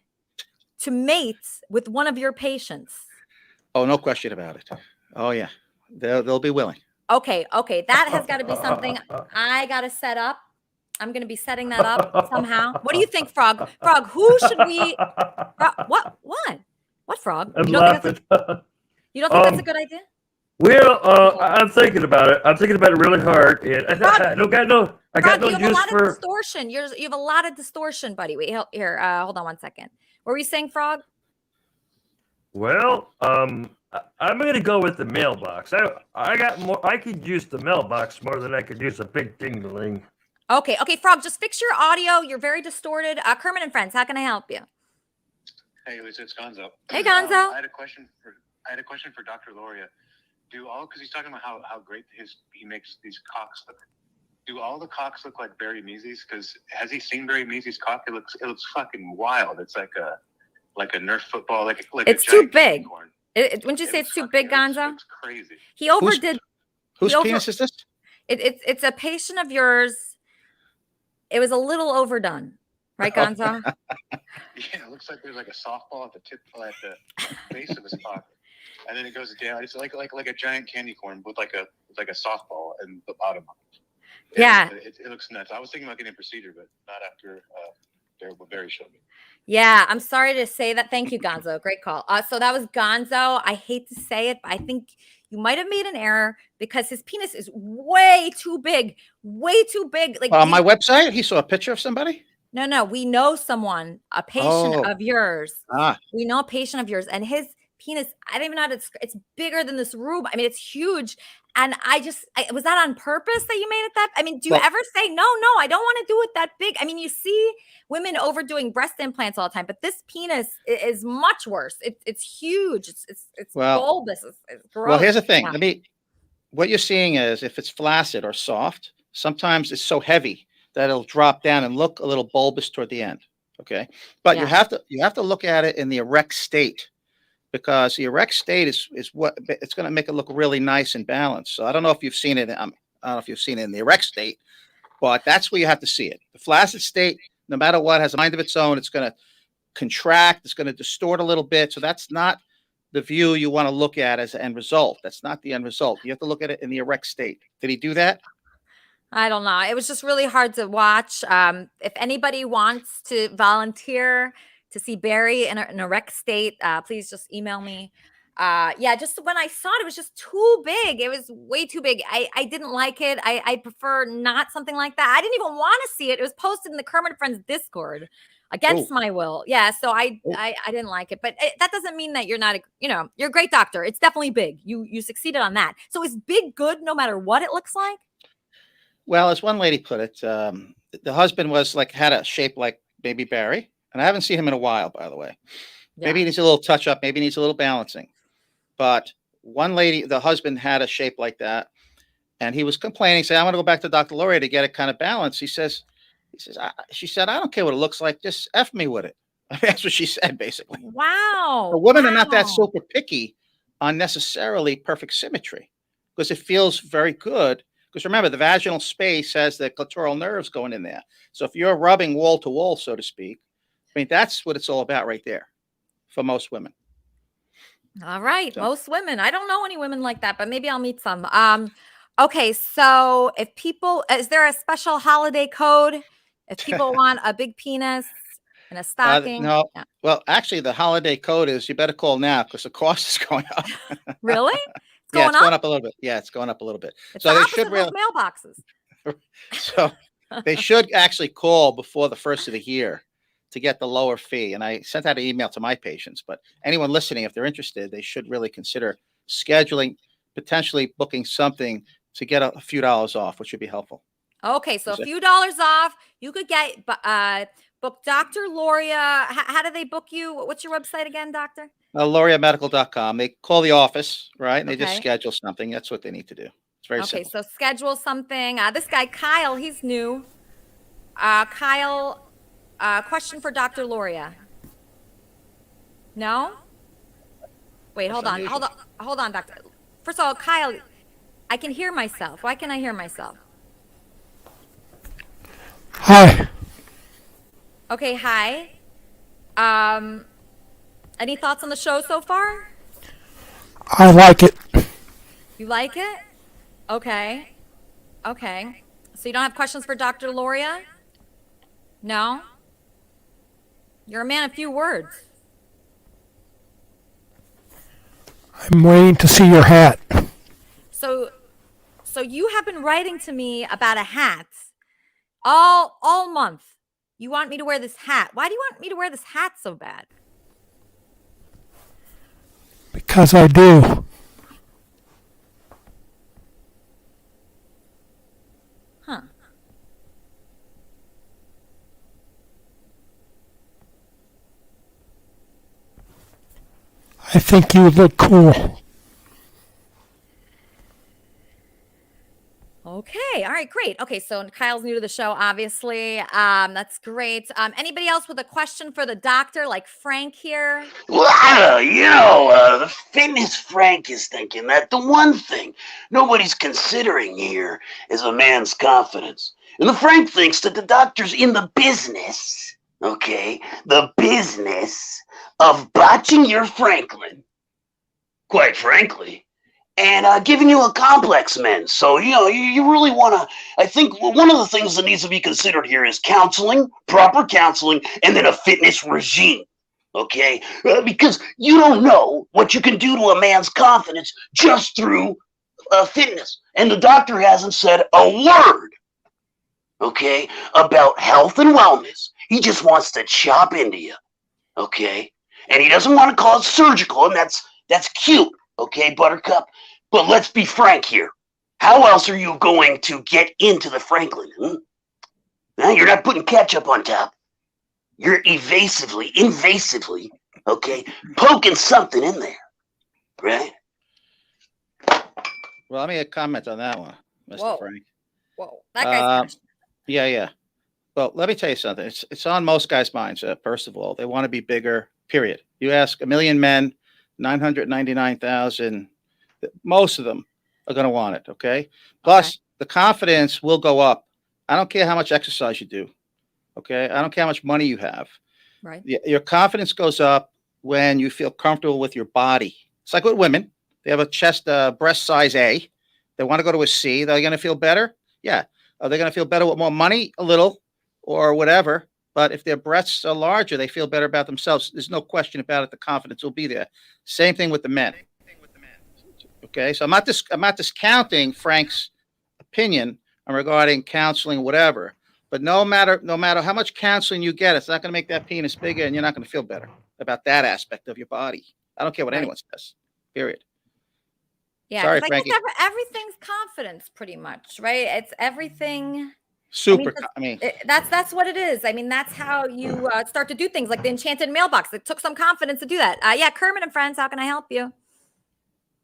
to mate with one of your patients. Oh, no question about it. Oh yeah, they'll be willing. Okay, that has got to be something I got to set up. I'm going to be setting that up somehow. What do you think, Frog? Frog, who should we? What? What, Frog? I'm You don't laughing. you don't think that's a good idea? Well, I'm thinking about it. I'm thinking about it really hard. And I got no Frog, you have a use lot for. of distortion. You have a lot of distortion, buddy. Wait, here. Hold on one second. What were you saying, Frog? Well, I'm gonna go with the mailbox. I got more. I could use the mailbox more than I could use a big ding-a-ling. Okay, Frog, just fix your audio. You're very distorted. Kermit and Friends, how can I help you? Hey, Lisa, it's Gonzo. Hey, Gonzo. I had a question for Dr. Loria. Because he's talking about how great he makes these cocks look. Do all the cocks look like Barry Meezy's? Because has he seen Barry Meezy's cock? It looks fucking wild. It's like a Nerf football, like it's a too big. Unicorn. Wouldn't you say it's too big, Gonzo? It's crazy. He overdid. Whose penis is this? It's a patient of yours. It was a little overdone, right, Gonzo? Yeah, it looks like there's like a softball at the base of his cock, and then it goes down. It's like a giant candy corn with like a softball in the bottom of it. Yeah, it looks nuts. I was thinking about getting a procedure, but not after what Barry showed me. Yeah, I'm sorry to say that. Thank you, Gonzo. Great call. So that was Gonzo. I hate to say it, but I think you might have made an error because his penis is way too big. Way too big. Like on my website, he saw a picture of somebody? No. We know someone, a patient of yours. We know a patient of yours, and his penis, I don't even know how to describe. It's bigger than this room. I mean, it's huge. And was that on purpose that you made it that? I mean, do you ever say, no, I don't want to do it that big? I mean, you see women overdoing breast implants all the time, but this penis is much worse. It's huge. It's bulbous. It's gross. Well, here's the thing. Yeah. What you're seeing is if it's flaccid or soft, sometimes it's so heavy that it'll drop down and look a little bulbous toward the end. Okay. But you have to look at it in the erect state. Because the erect state is what it's going to make it look really nice and balanced. So I don't know if you've seen it. I don't know if you've seen it in the erect state, but that's where you have to see it. The flaccid state, no matter what, has a mind of its own. It's going to contract. It's going to distort a little bit. So that's not the view you want to look at as the end result. That's not the end result. You have to look at it in the erect state. Did he do that? I don't know. It was just really hard to watch. If anybody wants to volunteer to see Barry in an erect state, please just email me. Just when I saw it, it was just too big. It was way too big. I didn't like it. I prefer not something like that. I didn't even want to see it. It was posted in the Kermit and Friends Discord against my will. Yeah, so I didn't like it. But that doesn't mean that you're not, you're a great doctor. It's definitely big. You succeeded on that. So is big good no matter what it looks like? Well, as one lady put it, the husband had a shape like baby Barry. And I haven't seen him in a while, by the way. Yeah. Maybe he needs a little touch up. Maybe he needs a little balancing. But one lady, the husband had a shape like that. And he was complaining, saying, I want to go back to Dr. Loria to get it kind of balanced. She said, I don't care what it looks like. Just F me with it. That's what she said, basically. Wow. The women are not that super picky on necessarily perfect symmetry because it feels very good. Because remember, the vaginal space has the clitoral nerves going in there. So if you're rubbing wall to wall, so to speak, I mean, that's what it's all about right there for most women. All right. So. Most women. I don't know any women like that, but maybe I'll meet some. Okay. So is there a special holiday code if people want a big penis and a stocking? No. Yeah. Well, actually, the holiday code is you better call now because the cost is going up. Really? It's going up a little bit. Yeah, it's going up a little bit. It's so they should really mailboxes. So they should actually call before the first of the year to get the lower fee. And I sent out an email to my patients, but anyone listening, if they're interested, they should really consider scheduling, potentially booking something to get a few dollars off, which would be helpful. Okay. So a few dollars off, you could get, book Dr. Loria. How do they book you? What's your website again, doctor? LoriaMedical.com. They call the office, right? And they just schedule something. That's what they need to do. It's very simple. So schedule something. This guy, Kyle, he's new. Kyle, question for Dr. Loria. No? Wait, hold on, doctor. First of all, Kyle, I can hear myself. Why can I hear myself? Hi. Okay, hi. Any thoughts on the show so far? I like it. You like it? Okay. Okay. So you don't have questions for Dr. Loria? No? You're a man of few words. I'm waiting to see your hat. So you have been writing to me about a hat all month. You want me to wear this hat. Why do you want me to wear this hat so bad? Because I do. Huh. I think you look cool. Okay. All right. Great. Okay. So Kyle's new to the show, obviously. That's great. Anybody else with a question for the doctor, like Frank here? Well, the fitness Frank is thinking that the one thing nobody's considering here is a man's confidence. And the Frank thinks that the doctor's in the business, okay, the business of botching your Franklin, quite frankly, and giving you a complex, men. So, you really want to, I think one of the things that needs to be considered here is counseling, proper counseling, and then a fitness regime. Okay? Because you don't know what you can do to a man's confidence just through fitness. And the doctor hasn't said a word, okay, about health and wellness. He just wants to chop into you, okay? And he doesn't want to call it surgical, and that's cute, okay, Buttercup? But let's be frank here. How else are you going to get into the Franklin? Now, you're not putting ketchup on top. You're invasively, okay, poking something in there, right? Well, let me comment on that one, Mr. Whoa. Frank. Whoa. That guy's Yeah. Well, let me tell you something. It's on most guys' minds. First of all, they want to be bigger. Period. You ask a million men, 999,000. Most of them are going to want it. Okay. Plus, the confidence will go up. I don't care how much exercise you do. Okay. I don't care how much money you have. Right. Your confidence goes up when you feel comfortable with your body. It's like with women. They have a breast size A. They want to go to a C. They're going to feel better. Yeah. Are they going to feel better with more money? A little or whatever. But if their breasts are larger, they feel better about themselves. There's no question about it. The confidence will be there. Same thing with the men. Okay. So I'm not discounting Frank's opinion regarding counseling, whatever. But no matter how much counseling you get, it's not going to make that penis bigger, and you're not going to feel better about that aspect of your body. I don't care what anyone says. Period. Yeah, Sorry, I Frankie. guess everything's confidence, pretty much, right? It's everything. Super. That's what it is. I mean, that's how you start to do things like the enchanted mailbox. It took some confidence to do that. Yeah, Kermit and Friends, how can I help you?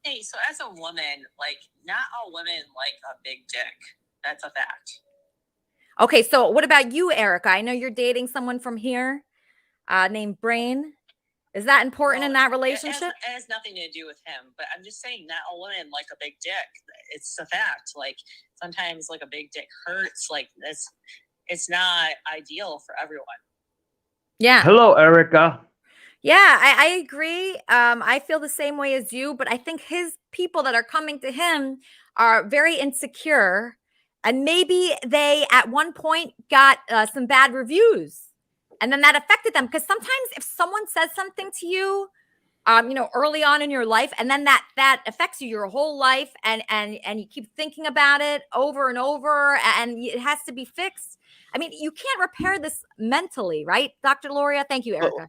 Hey, so as a woman, like, not all women like a big dick. That's a fact. Okay, so what about you, Erica? I know you're dating someone from here named Brain. Is that important in that relationship? It has nothing to do with him, but I'm just saying not all women like a big dick. It's a fact. Like, sometimes like a big dick hurts. Like, it's not ideal for everyone. Yeah. Hello, Erica. Yeah, I agree. I feel the same way as you, but I think his people that are coming to him are very insecure, and maybe they at one point got some bad reviews, and then that affected them. Because sometimes if someone says something to you, early on in your life, and then that affects you your whole life, and you keep thinking about it over and over, and it has to be fixed. I mean, you can't repair this mentally, right, Dr. Loria? Thank you, Erica.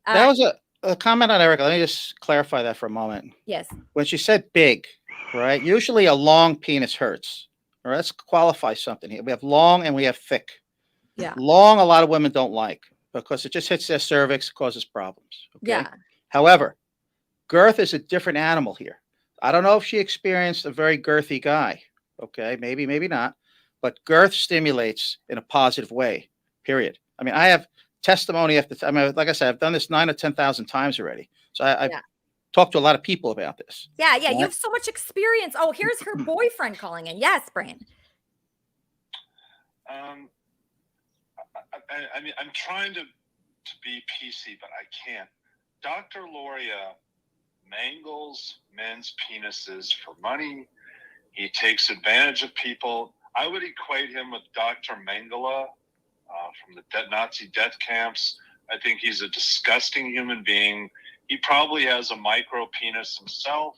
That was a comment on Erica. Let me just clarify that for a moment. Yes. When she said big, right? Usually a long penis hurts. All right, let's qualify something here. We have long and we have thick. Yeah. Long, a lot of women don't like because it just hits their cervix, causes problems. Okay? Yeah. However, girth is a different animal here. I don't know if she experienced a very girthy guy. Okay, maybe not. But girth stimulates in a positive way, period. I mean, I have testimony after time. Like I said, I've done this 9,000 or 10,000 times already. So I've talked to a lot of people about this. Yeah. You have so much experience. Oh, here's her boyfriend calling in. Yes, Brain. I mean, I'm trying to be PC, but I can't. Dr. Loria mangles men's penises for money. He takes advantage of people. I would equate him with Dr. Mengele from the Nazi death camps. I think he's a disgusting human being. He probably has a micro penis himself.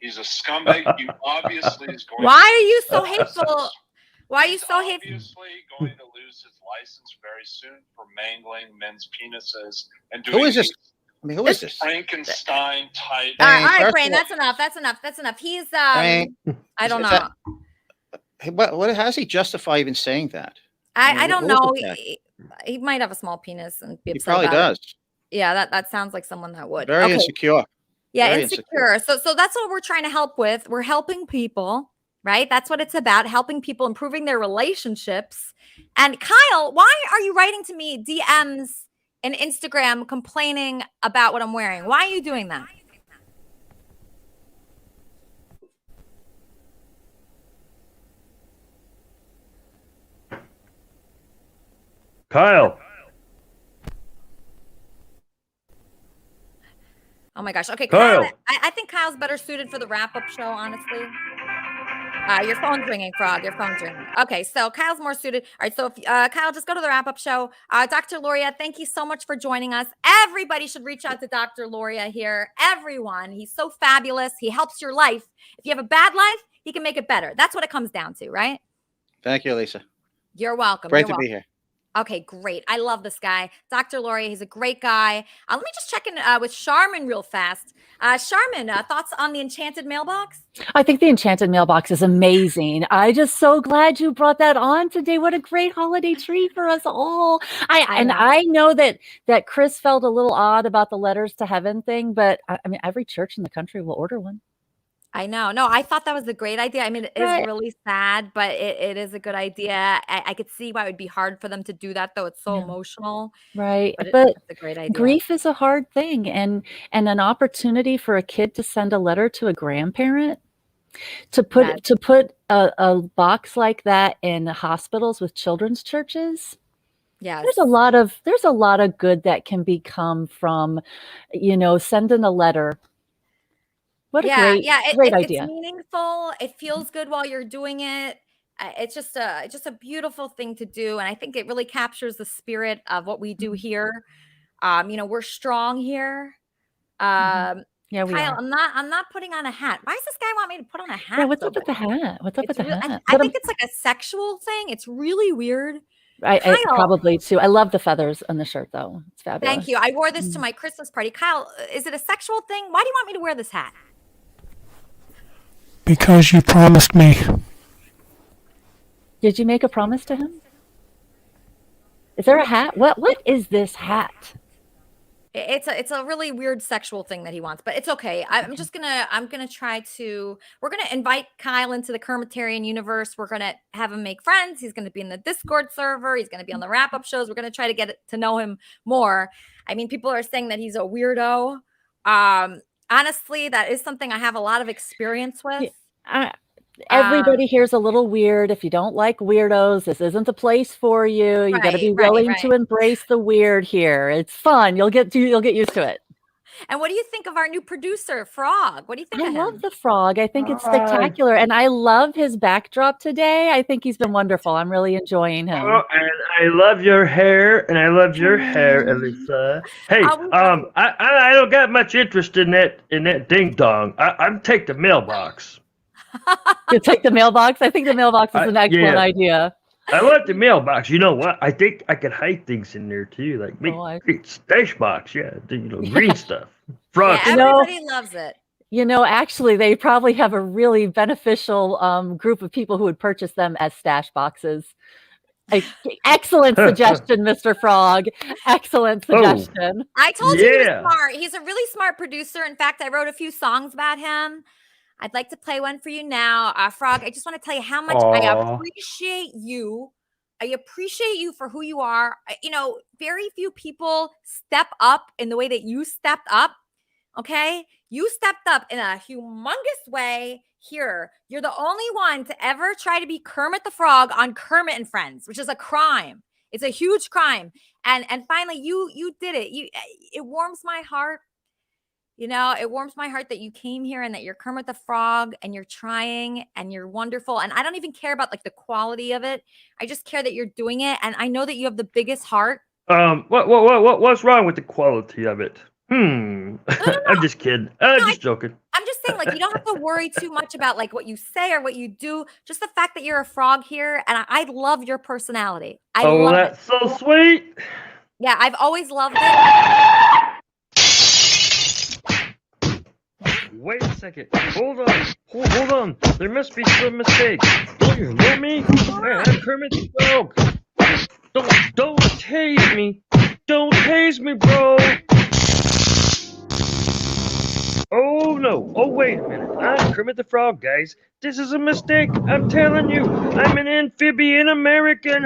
He's a scumbag. He obviously is going. Why are you so hateful? Why are you so hateful? Obviously going to lose his license very soon for mangling men's penises and Who doing is this? I mean, who is this? Frankenstein type. All right, first Brain. of all- That's enough. That's enough. That's enough. He's Brain, I don't is know. that- Hey, what? How does he justify even saying that? I don't what know. was that? He might have a small penis and be He upset probably about it. does. Yeah, that sounds like someone that would. Very Okay. insecure. Yeah, Very insecure. So that's what we're trying to help with. We're helping people, right? That's what it's about, helping people, improving their relationships. And Kyle, why are you writing to me DMs and Instagram complaining about what I'm wearing? Why are you doing that? Kyle. Oh my gosh. Okay, Kyle. Kyle. I think Kyle's better suited for the wrap-up show, honestly. Your phone's ringing, Frog. Your phone's ringing. Okay, so Kyle's more suited. All right, so if, Kyle, just go to the wrap-up show. Dr. Loria, thank you so much for joining us. Everybody should reach out to Dr. Loria here. Everyone. He's so fabulous. He helps your life. If you have a bad life, he can make it better. That's what it comes down to, right? Thank you, Lisa. You're welcome. Great You're to welcome. be here. Okay, great. I love this guy. Dr. Loria, he's a great guy. Let me just check in with Charmin real fast. Charmin, thoughts on the Enchanted Mailbox? I think the Enchanted Mailbox is amazing. I just so glad you brought that on today. What a great holiday treat for us all. I know that Chris felt a little odd about the letters to heaven thing, but I mean, every church in the country will order one. I know. No, I thought that was a great idea. I mean, it is really sad, but it is a good idea. I could see why it would be hard for them to do that, though. It's so emotional. Right. But But it's a great idea. grief is a hard thing, and an opportunity for a kid to send a letter to a grandparent, to put a box like that in hospitals with children's churches. Yes. There's a lot of good that can become from, sending a letter. What a great idea. It's meaningful. It feels good while you're doing it. It's just a beautiful thing to do, and I think it really captures the spirit of what we do here. We're strong here. Yeah, we Kyle, are. I'm not putting on a hat. Why does this guy want me to put on a hat? Yeah, what's so up with the bad? hat? What's up with the hat? I think it's like a sexual thing. It's really weird. I Kyle, probably too. I love the feathers on the shirt, though. It's fabulous. thank you. I wore this to my Christmas party. Kyle, is it a sexual thing? Why do you want me to wear this hat? Because you promised me. Did you make a promise to him? Is there a hat? What is this hat? It's a really weird sexual thing that he wants, but it's okay. I'm gonna try to. We're gonna invite Kyle into the Kermitarian universe. We're gonna have him make friends. He's gonna be in the Discord server. He's gonna be on the wrap-up shows. We're gonna try to get to know him more. I mean, people are saying that he's a weirdo. Honestly, that is something I have a lot of experience with. Everybody here's a little weird. If you don't like weirdos, this isn't the place for you. You got to be willing to embrace the weird here. It's fun. You'll get used to it. And what do you think of our new producer, Frog? What do you think of him? I love the frog. I think it's spectacular, and I love his backdrop today. I think he's been wonderful. I'm really enjoying him. Oh, and I love your hair, and I love your hair, Elisa. Hey, I don't got much interest in that ding dong. I'm take the mailbox. You take the mailbox? I think the mailbox is an excellent idea. I love the mailbox. You know what? I think I could hide things in there too, like big stash box. Yeah, green stuff. Frogs. Yeah, everybody loves it. Actually, they probably have a really beneficial group of people who would purchase them as stash boxes. Excellent suggestion, Mr. Frog. Excellent suggestion. I told you he was smart. He's a really smart producer. In fact, I wrote a few songs about him. I'd like to play one for you now. Frog, I just want to tell you how much I appreciate you. I appreciate you for who you are. Very few people step up in the way that you stepped up. Okay? You stepped up in a humongous way here. You're the only one to ever try to be Kermit the Frog on Kermit and Friends, which is a crime. It's a huge crime. And finally, you did it. It warms my heart. It warms my heart that you came here and that you're Kermit the Frog and you're trying and you're wonderful. And I don't even care about like the quality of it. I just care that you're doing it. And I know that you have the biggest heart. What's wrong with the quality of it? I'm just kidding. Just joking. I'm just saying, like, you don't have to worry too much about like what you say or what you do. Just the fact that you're a frog here, and I love your personality. I love that's so sweet. Yeah, I've always loved it. Wait a second. Hold on. Hold on. There must be some mistake. Don't you hear me? I'm Kermit the Frog. Don't tase me. Don't tase me, bro. Oh no. Oh wait a minute. I'm Kermit the Frog, guys. This is a mistake. I'm telling you. I'm an amphibian American.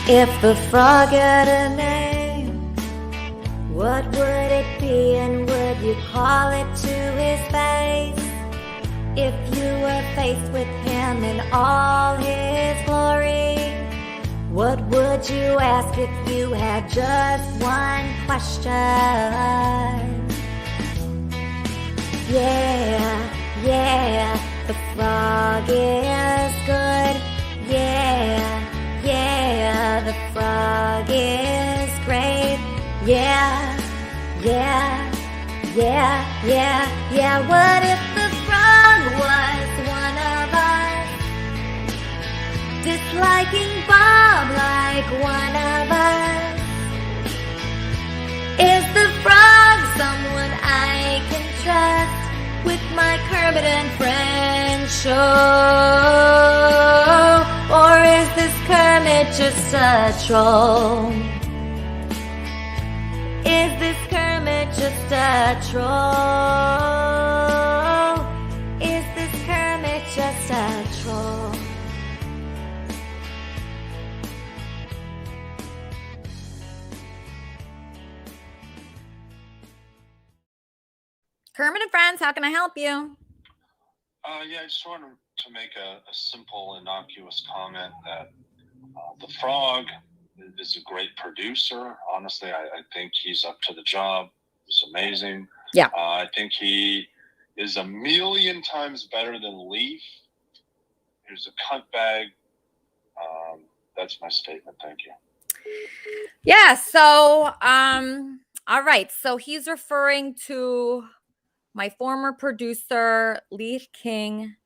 If the frog had a name, what would it be, and would you call it to his face? If you were faced with him in all his glory, what would you ask if you had just one question? Yeah, the frog is good. Yeah, the frog is great. Yeah. What if the frog was one of us, disliking Bob like one of us? Is the frog someone I can trust with my Kermit and Friends show? Or is this Kermit just a troll? Is this Kermit just a troll? Is this Kermit just a troll? Kermit and Friends, how can I help you? Yeah, I just wanted to make a simple, innocuous comment that the frog is a great producer. Honestly, I think he's up to the job. He's amazing. Yeah. I think he is a million times better than Leaf. Here's a cunt bag. That's my statement. Thank you. Yeah, so all right. So he's referring to my former producer, Leaf King.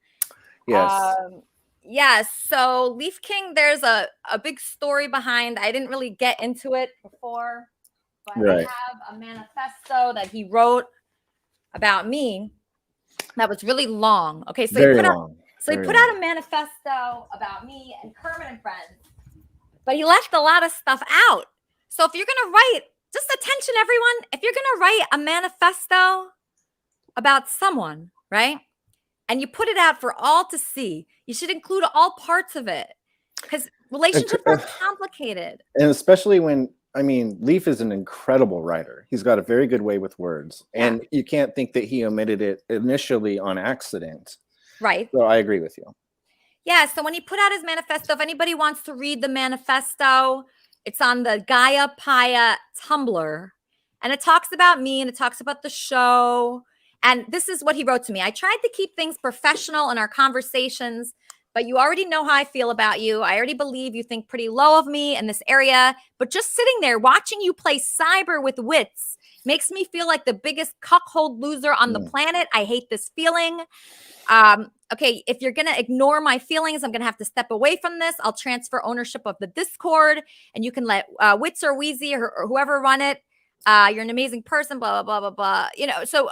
Yes. So Leaf King, there's a big story behind. I didn't really get into it before, but I have a manifesto that he wrote about me that was really long. Okay, so he put out a manifesto about me and Kermit and Friends, but he left a lot of stuff out. So if you're gonna write, just attention everyone, if you're gonna write a manifesto about someone, right? And you put it out for all to see, you should include all parts of it, because relationships are complicated. And especially when, I mean, Leaf is an incredible writer. He's got a very good way with words. Yeah. And you can't think that he omitted it initially on accident. Right. So I agree with you. Yeah. So when he put out his manifesto, if anybody wants to read the manifesto, it's on the Gaia Paya Tumblr. And it talks about me and it talks about the show. And this is what he wrote to me. I tried to keep things professional in our conversations, but you already know how I feel about you. I already believe you think pretty low of me in this area, but just sitting there watching you play cyber with wits makes me feel like the biggest cuckold loser on the planet. I hate this feeling. Okay, if you're going to ignore my feelings, I'm going to have to step away from this. I'll transfer ownership of the Discord, and you can let Wits or Wheezy or whoever run it. You're an amazing person, blah, blah, blah, blah, blah. You know, so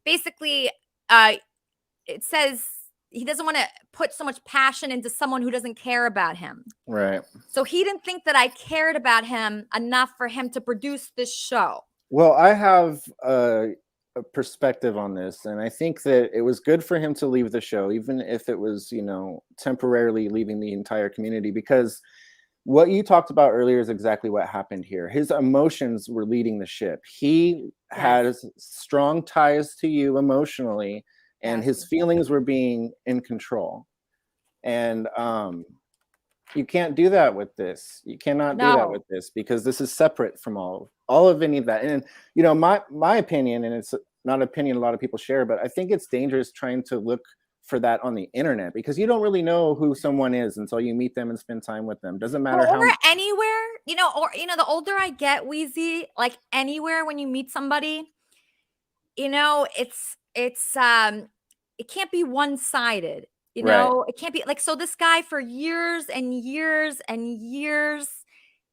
basically it says he doesn't want to put so much passion into someone who doesn't care about him. Right. So he didn't think that I cared about him enough for him to produce this show. Well, I have a a perspective on this, and I think that it was good for him to leave the show, even if it was, temporarily leaving the entire community, because what you talked about earlier is exactly what happened here. His emotions were leading the ship. He had strong ties to you emotionally, and his feelings were being in control. And you can't do that with this. You cannot do that with this, because this is separate from all of any of that. And my opinion, and it's not an opinion a lot of people share, but I think it's dangerous trying to look for that on the internet, because you don't really know who someone is until you meet them and spend time with them. Doesn't matter or how anywhere, the older I get, Wheezy, like anywhere when you meet somebody, it can't be one-sided. Right. It can't be like, so this guy for years and years and years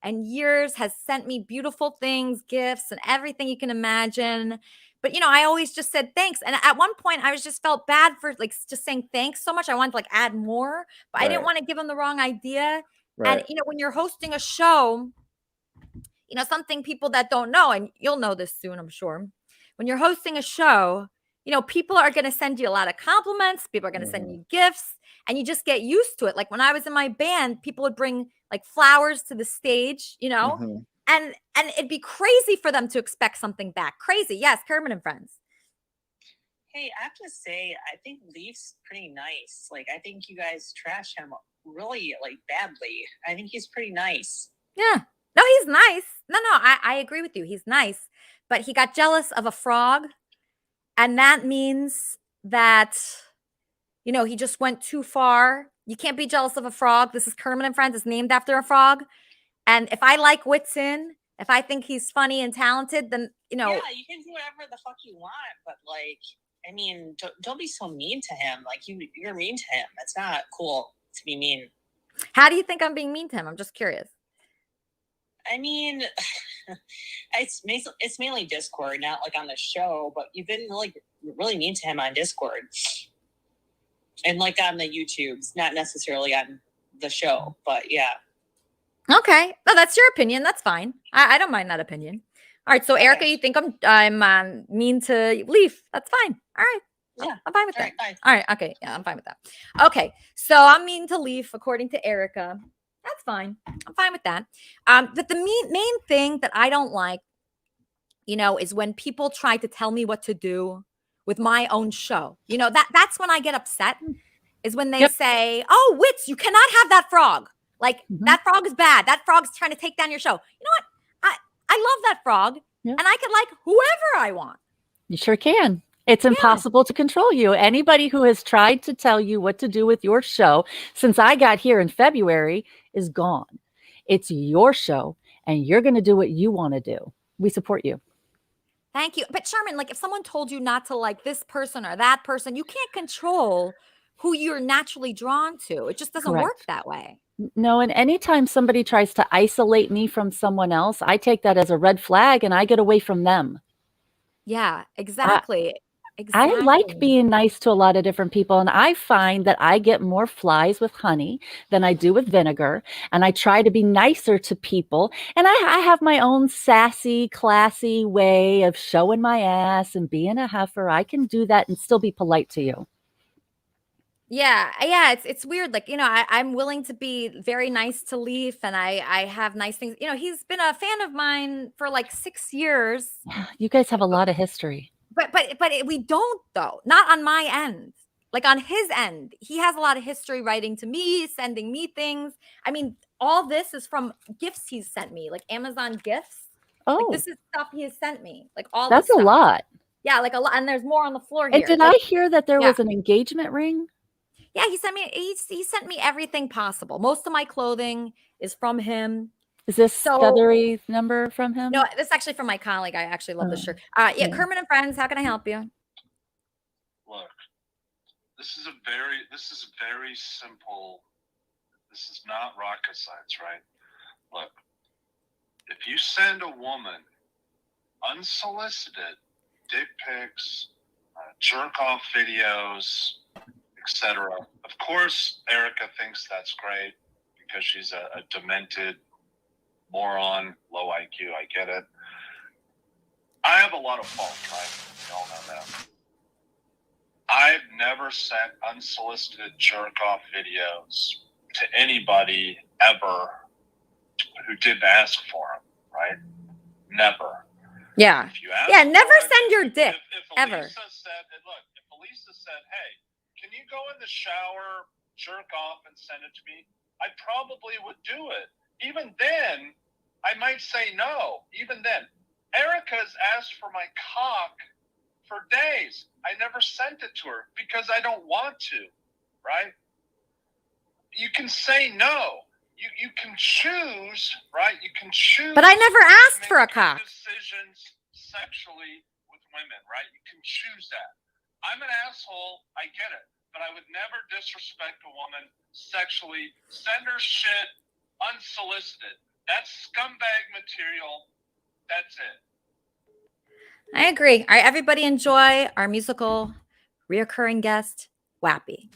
and years has sent me beautiful things, gifts, and everything you can imagine. But I always just said thanks. And at one point I was just felt bad for like just saying thanks so much. I wanted to like add more, but I didn't want to give him the wrong idea. Right. And when you're hosting a show, something people that don't know, and you'll know this soon, I'm sure. When you're hosting a show, people are going to send you a lot of compliments. People are going to send you gifts, and you just get used to it. Like when I was in my band, people would bring like flowers to the stage, and it'd be crazy for them to expect something back. Crazy. Yes. Kermit and Friends. Hey, I have to say, I think Leaf's pretty nice. Like, I think you guys trash him really like badly. I think he's pretty nice. Yeah. No, he's nice. No, I agree with you. He's nice, but he got jealous of a frog. And that means that, he just went too far. You can't be jealous of a frog. This is Kermit and Friends. It's named after a frog. And if I like Whitson, if I think he's funny and talented, then, Yeah, you can do whatever the fuck you want. But, like, I mean, don't be so mean to him. Like, you're mean to him. It's not cool to be mean. How do you think I'm being mean to him? I'm just curious. I mean, it's mainly Discord, not like on the show, but you've been like really mean to him on Discord and like on the YouTubes, not necessarily on the show, but yeah. Okay. No, that's your opinion. That's fine. I don't mind that opinion. All right. So Erica, you think I'm mean to Leaf? That's fine. All right. Yeah, I'm fine with that. All right. Okay. Yeah, I'm fine with that. Okay. So I'm mean to Leaf, according to Erica. That's fine. I'm fine with that. But the main thing that I don't like, is when people try to tell me what to do with my own show. That's when I get upset, is when they say, oh, Wits, you cannot have that frog. Like, that frog is bad. That frog's trying to take down your show. You know what? I love that frog, and I can like whoever I want. You sure can. It's impossible to control you. Anybody who has tried to tell you what to do with your show since I got here in February is gone. It's your show, and you're going to do what you want to do. We support you. Thank you. But Sherman, like if someone told you not to like this person or that person, you can't control who you're naturally drawn to. It just doesn't work that way. No, and anytime somebody tries to isolate me from someone else, I take that as a red flag and I get away from them. Yeah, exactly. I like being nice to a lot of different people, and I find that I get more flies with honey than I do with vinegar, and I try to be nicer to people, and I have my own sassy, classy way of showing my ass and being a heifer. I can do that and still be polite to you. Yeah, it's weird. Like, I'm willing to be very nice to Leaf, and I have nice things. He's been a fan of mine for like 6 years. You guys have a lot of history. But we don't, though. Not on my end. Like on his end, he has a lot of history writing to me, sending me things. I mean, all this is from gifts he's sent me, like Amazon gifts. Oh, like this is stuff he has sent me. Like all that's this stuff. A lot. Yeah, like a lot, and there's more on the floor here. And did I hear that there was an engagement ring? Yeah, he sent me everything possible. Most of my clothing is from him. Is this feathery number from him? No, this is actually from my colleague. I actually love this shirt. Yeah, Kermit and Friends, how can I help you? Look, this is very simple. This is not rocket science, right? Look, if you send a woman unsolicited dick pics, jerk off videos, etc., of course Erica thinks that's great because she's a demented moron, low IQ. I get it. I have a lot of faults, right? You all know that. I've never sent unsolicited jerk-off videos to anybody ever who didn't ask for them, right? Never. Yeah. If you ask Yeah, for never it, send your dick, if ever. Elisa said, and look, if Elisa said, hey, can you go in the shower, jerk off, and send it to me? I probably would do it. Even then, I might say no. Even then. Erica's asked for my cock for days. I never sent it to her because I don't want to, right? You can say no. You can choose, right? You can choose. But I never asked for a cock. Decisions sexually with women, right? You can choose that. I'm an asshole. I get it. But I would never disrespect a woman sexually. Send her shit unsolicited. That's scumbag material. That's it. I agree. All right, everybody enjoy our musical reoccurring guest, Wappy.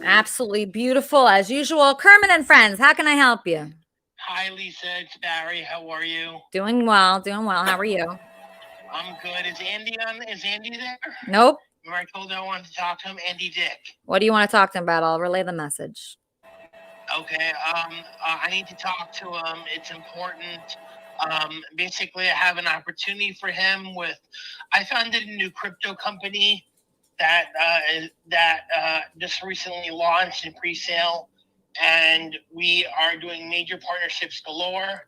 Absolutely beautiful as usual. Kermit and Friends, how can I help you? Hi, Lisa. It's Barry. How are you? Doing well, doing well. How are you? I'm good. Is Andy on? Is Andy there? Nope. Remember I told you I wanted to talk to him? Andy Dick. What do you want to talk to him about? I'll relay the message. Okay. I need to talk to him. It's important. Basically, I have an opportunity for him with. I founded a new crypto company that just recently launched in pre-sale, and we are doing major partnerships galore.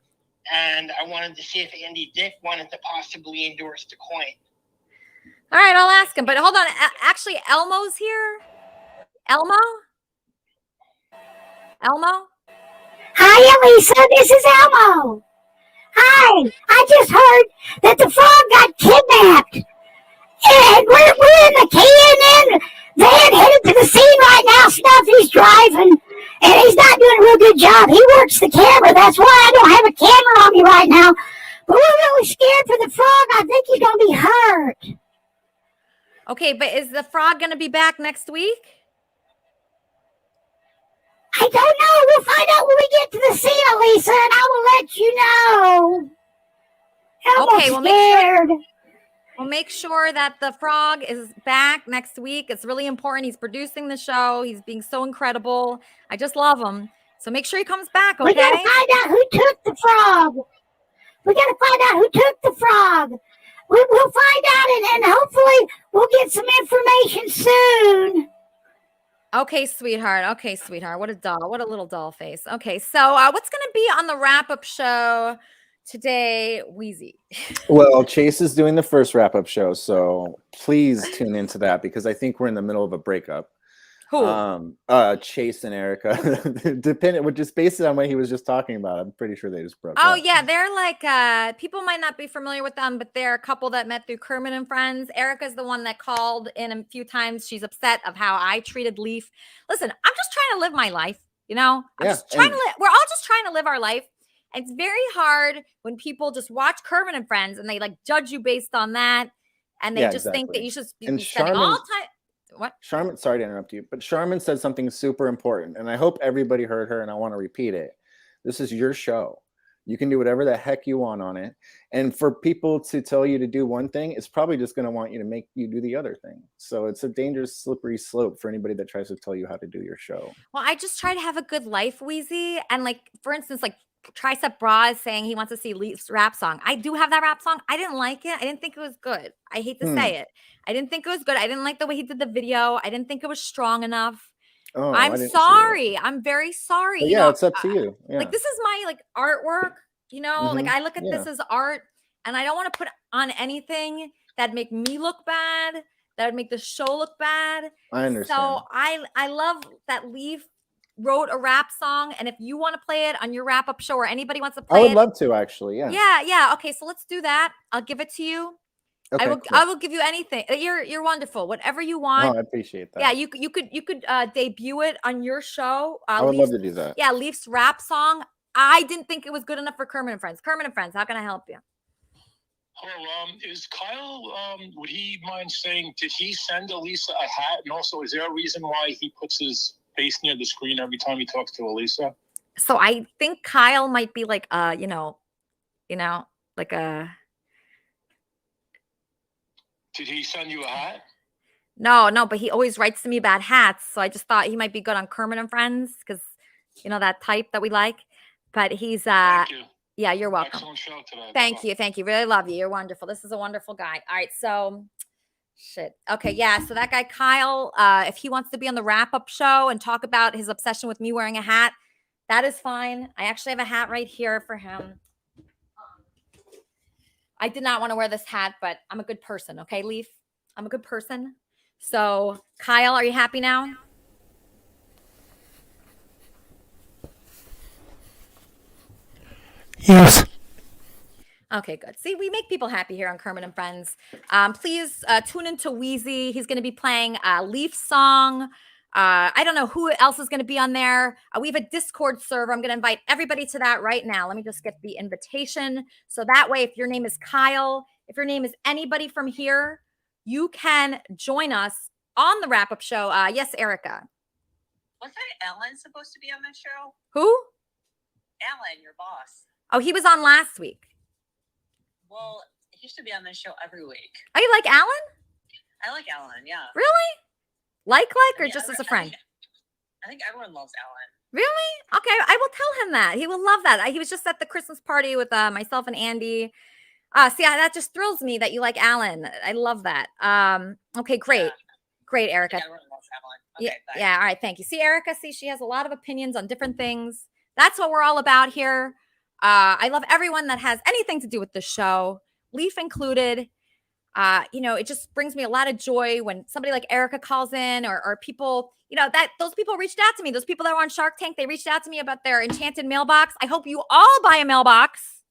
And I wanted to see if Andy Dick wanted to possibly endorse the coin. All right, I'll ask him. But hold on. Actually, Elmo's here. Elmo? Elmo? Hi, Elisa. This is Elmo. Hi. I just heard that the frog got kidnapped. And we're in the K&N van headed to the scene right now. Snuffy's driving, and he's not doing a real good job. He works the camera. That's why I don't have a camera on me right now. But we're really scared for the frog. I think he's going to be hurt. Okay, but is the frog going to be back next week? I don't know. We'll find out when we get to the scene, Elisa, and I will let you know. I'm scared. We'll make sure that the frog is back next week. It's really important. He's producing the show. He's being so incredible. I just love him. So make sure he comes back, okay? We got to find out who took the frog. We got to find out who took the frog. We'll find out, and hopefully we'll get some information soon. Okay, sweetheart. Okay, sweetheart. What a doll. What a little doll face. Okay, so what's going to be on the wrap-up show today, Wheezy? Well, Chase is doing the first wrap-up show, so please tune into that because I think we're in the middle of a breakup. Who? Chase and Erica. Depending, just based on what he was just talking about, I'm pretty sure they just broke Oh, up. yeah. They're like, people might not be familiar with them, but they're a couple that met through Kermit and Friends. Erica's the one that called in a few times. She's upset of how I treated Leaf. Listen, I'm just trying to live my life. You know, I'm Yeah, just trying and- to live. We're all just trying to live our life. And it's very hard when people just watch Kermit and Friends and they like judge you based on that. And they Yeah, just think that exactly. you should be And spending all Charmin- time. What? Charmin, sorry to interrupt you, but Charmin said something super important, and I hope everybody heard her, and I want to repeat it. This is your show. You can do whatever the heck you want on it. And for people to tell you to do one thing, it's probably just going to want you to make you do the other thing. So it's a dangerous, slippery slope for anybody that tries to tell you how to do your show. Well, I just try to have a good life, Wheezy. And like, for instance, like Tricep Bra is saying he wants to see Leaf's rap song. I do have that rap song. I didn't like it. I didn't think it was good. I hate to say it. I didn't think it was good. I didn't like the way he did the video. I didn't think it was strong enough. Oh, I I'm didn't see it. sorry. I'm very sorry. But You yeah, know, it's up to you. Yeah. like this is my like artwork, you know, like Mhm. I look at this Yeah. as art and I don't want to put on anything that'd make me look bad, that would make the show look bad. I understand. So I love that Leaf wrote a rap song, and if you want to play it on your wrap up show or anybody wants to play I would it, love to, actually. Yeah. yeah. Okay, so let's do that. I'll give it to you. Okay, cool. I will give you anything. You're wonderful. Whatever you want. Oh, I appreciate that. Yeah, you could debut it on your show. I would love Leaf's- to do that. Yeah, Leaf's rap song. I didn't think it was good enough for Kermit and Friends. Kermit and Friends, how can I help you? Hello, is Kyle, would he mind saying, did he send Elisa a hat? And also, is there a reason why he puts his face near the screen every time he talks to Elisa? So I think Kyle might be like like a Did he send you a hat? no, but he always writes to me about hats. So I just thought he might be good on Kermit and Friends because you know that type that we like. But he's Thank you. yeah, you're welcome. Excellent show today. Thank you. Really love you. You're wonderful. This is a wonderful guy. All right, so shit. Okay, yeah. So that guy Kyle, if he wants to be on the wrap-up show and talk about his obsession with me wearing a hat, that is fine. I actually have a hat right here for him. I did not want to wear this hat, but I'm a good person. Okay, Leaf? I'm a good person. So, Kyle, are you happy now? Yes. Okay, good. See, we make people happy here on Kermit and Friends. Please tune into Wheezy. He's going to be playing a Leaf song. I don't know who else is going to be on there. We have a Discord server. I'm going to invite everybody to that right now. Let me just get the invitation. So that way, if your name is Kyle, if your name is anybody from here, you can join us on the wrap-up show. Yes, Erica. Wasn't Ellen supposed to be on the show? Who? Ellen, your boss. Oh, he was on last week. Well, he should be on this show every week. Oh, you like Alan? I like Ellen, yeah. Really? Like, or Yeah, just as a I friend? think- I think everyone loves Ellen. Really? Okay, I will tell him that. He will love that. He was just at the Christmas party with myself and Andy. That just thrills me that you like Alan. I love that. Okay, great. Great, Erica. Everyone loves Ellen. Yeah, Okay, bye. yeah, all right, thank you. See, Erica, she has a lot of opinions on different things. That's what we're all about here. I love everyone that has anything to do with the show, Leaf included. It just brings me a lot of joy when somebody like Erica calls in or people, that those people reached out to me. Those people that were on Shark Tank, they reached out to me about their enchanted mailbox. I hope you all buy a mailbox,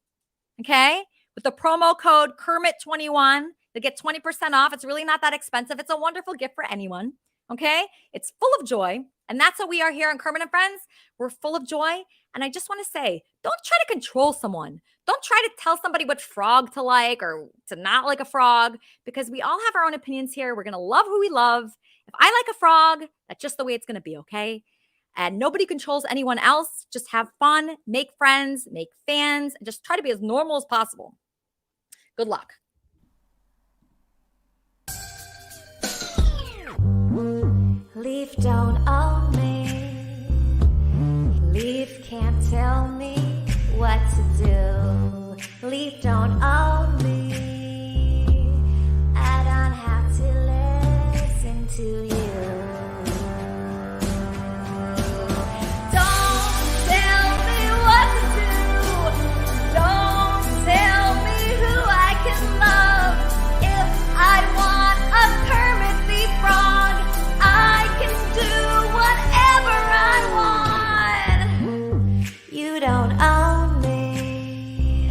okay? With the promo code Kermit21 to get 20% off. It's really not that expensive. It's a wonderful gift for anyone, okay? It's full of joy. And that's what we are here on Kermit and Friends. We're full of joy. And I just want to say, don't try to control someone. Don't try to tell somebody what frog to like or to not like a frog, because we all have our own opinions here. We're going to love who we love. If I like a frog, that's just the way it's going to be, okay? And nobody controls anyone else. Just have fun, make friends, make fans, and just try to be as normal as possible. Good luck. Leaf don't own me. Leaf can't tell me what to do. Leaf don't own me. I don't have to listen to you. Don't tell me what to do. Don't tell me who I can love. If I want a Kermit the Frog, I can do whatever I want. You don't own me.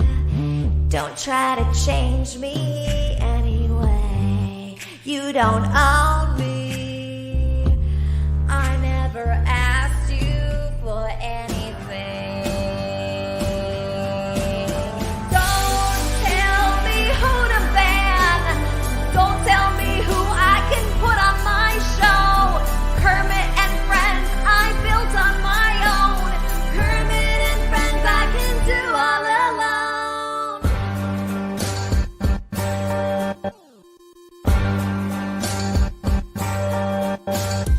Don't try to change me anyway. You don't own me. I never asked you for Bye.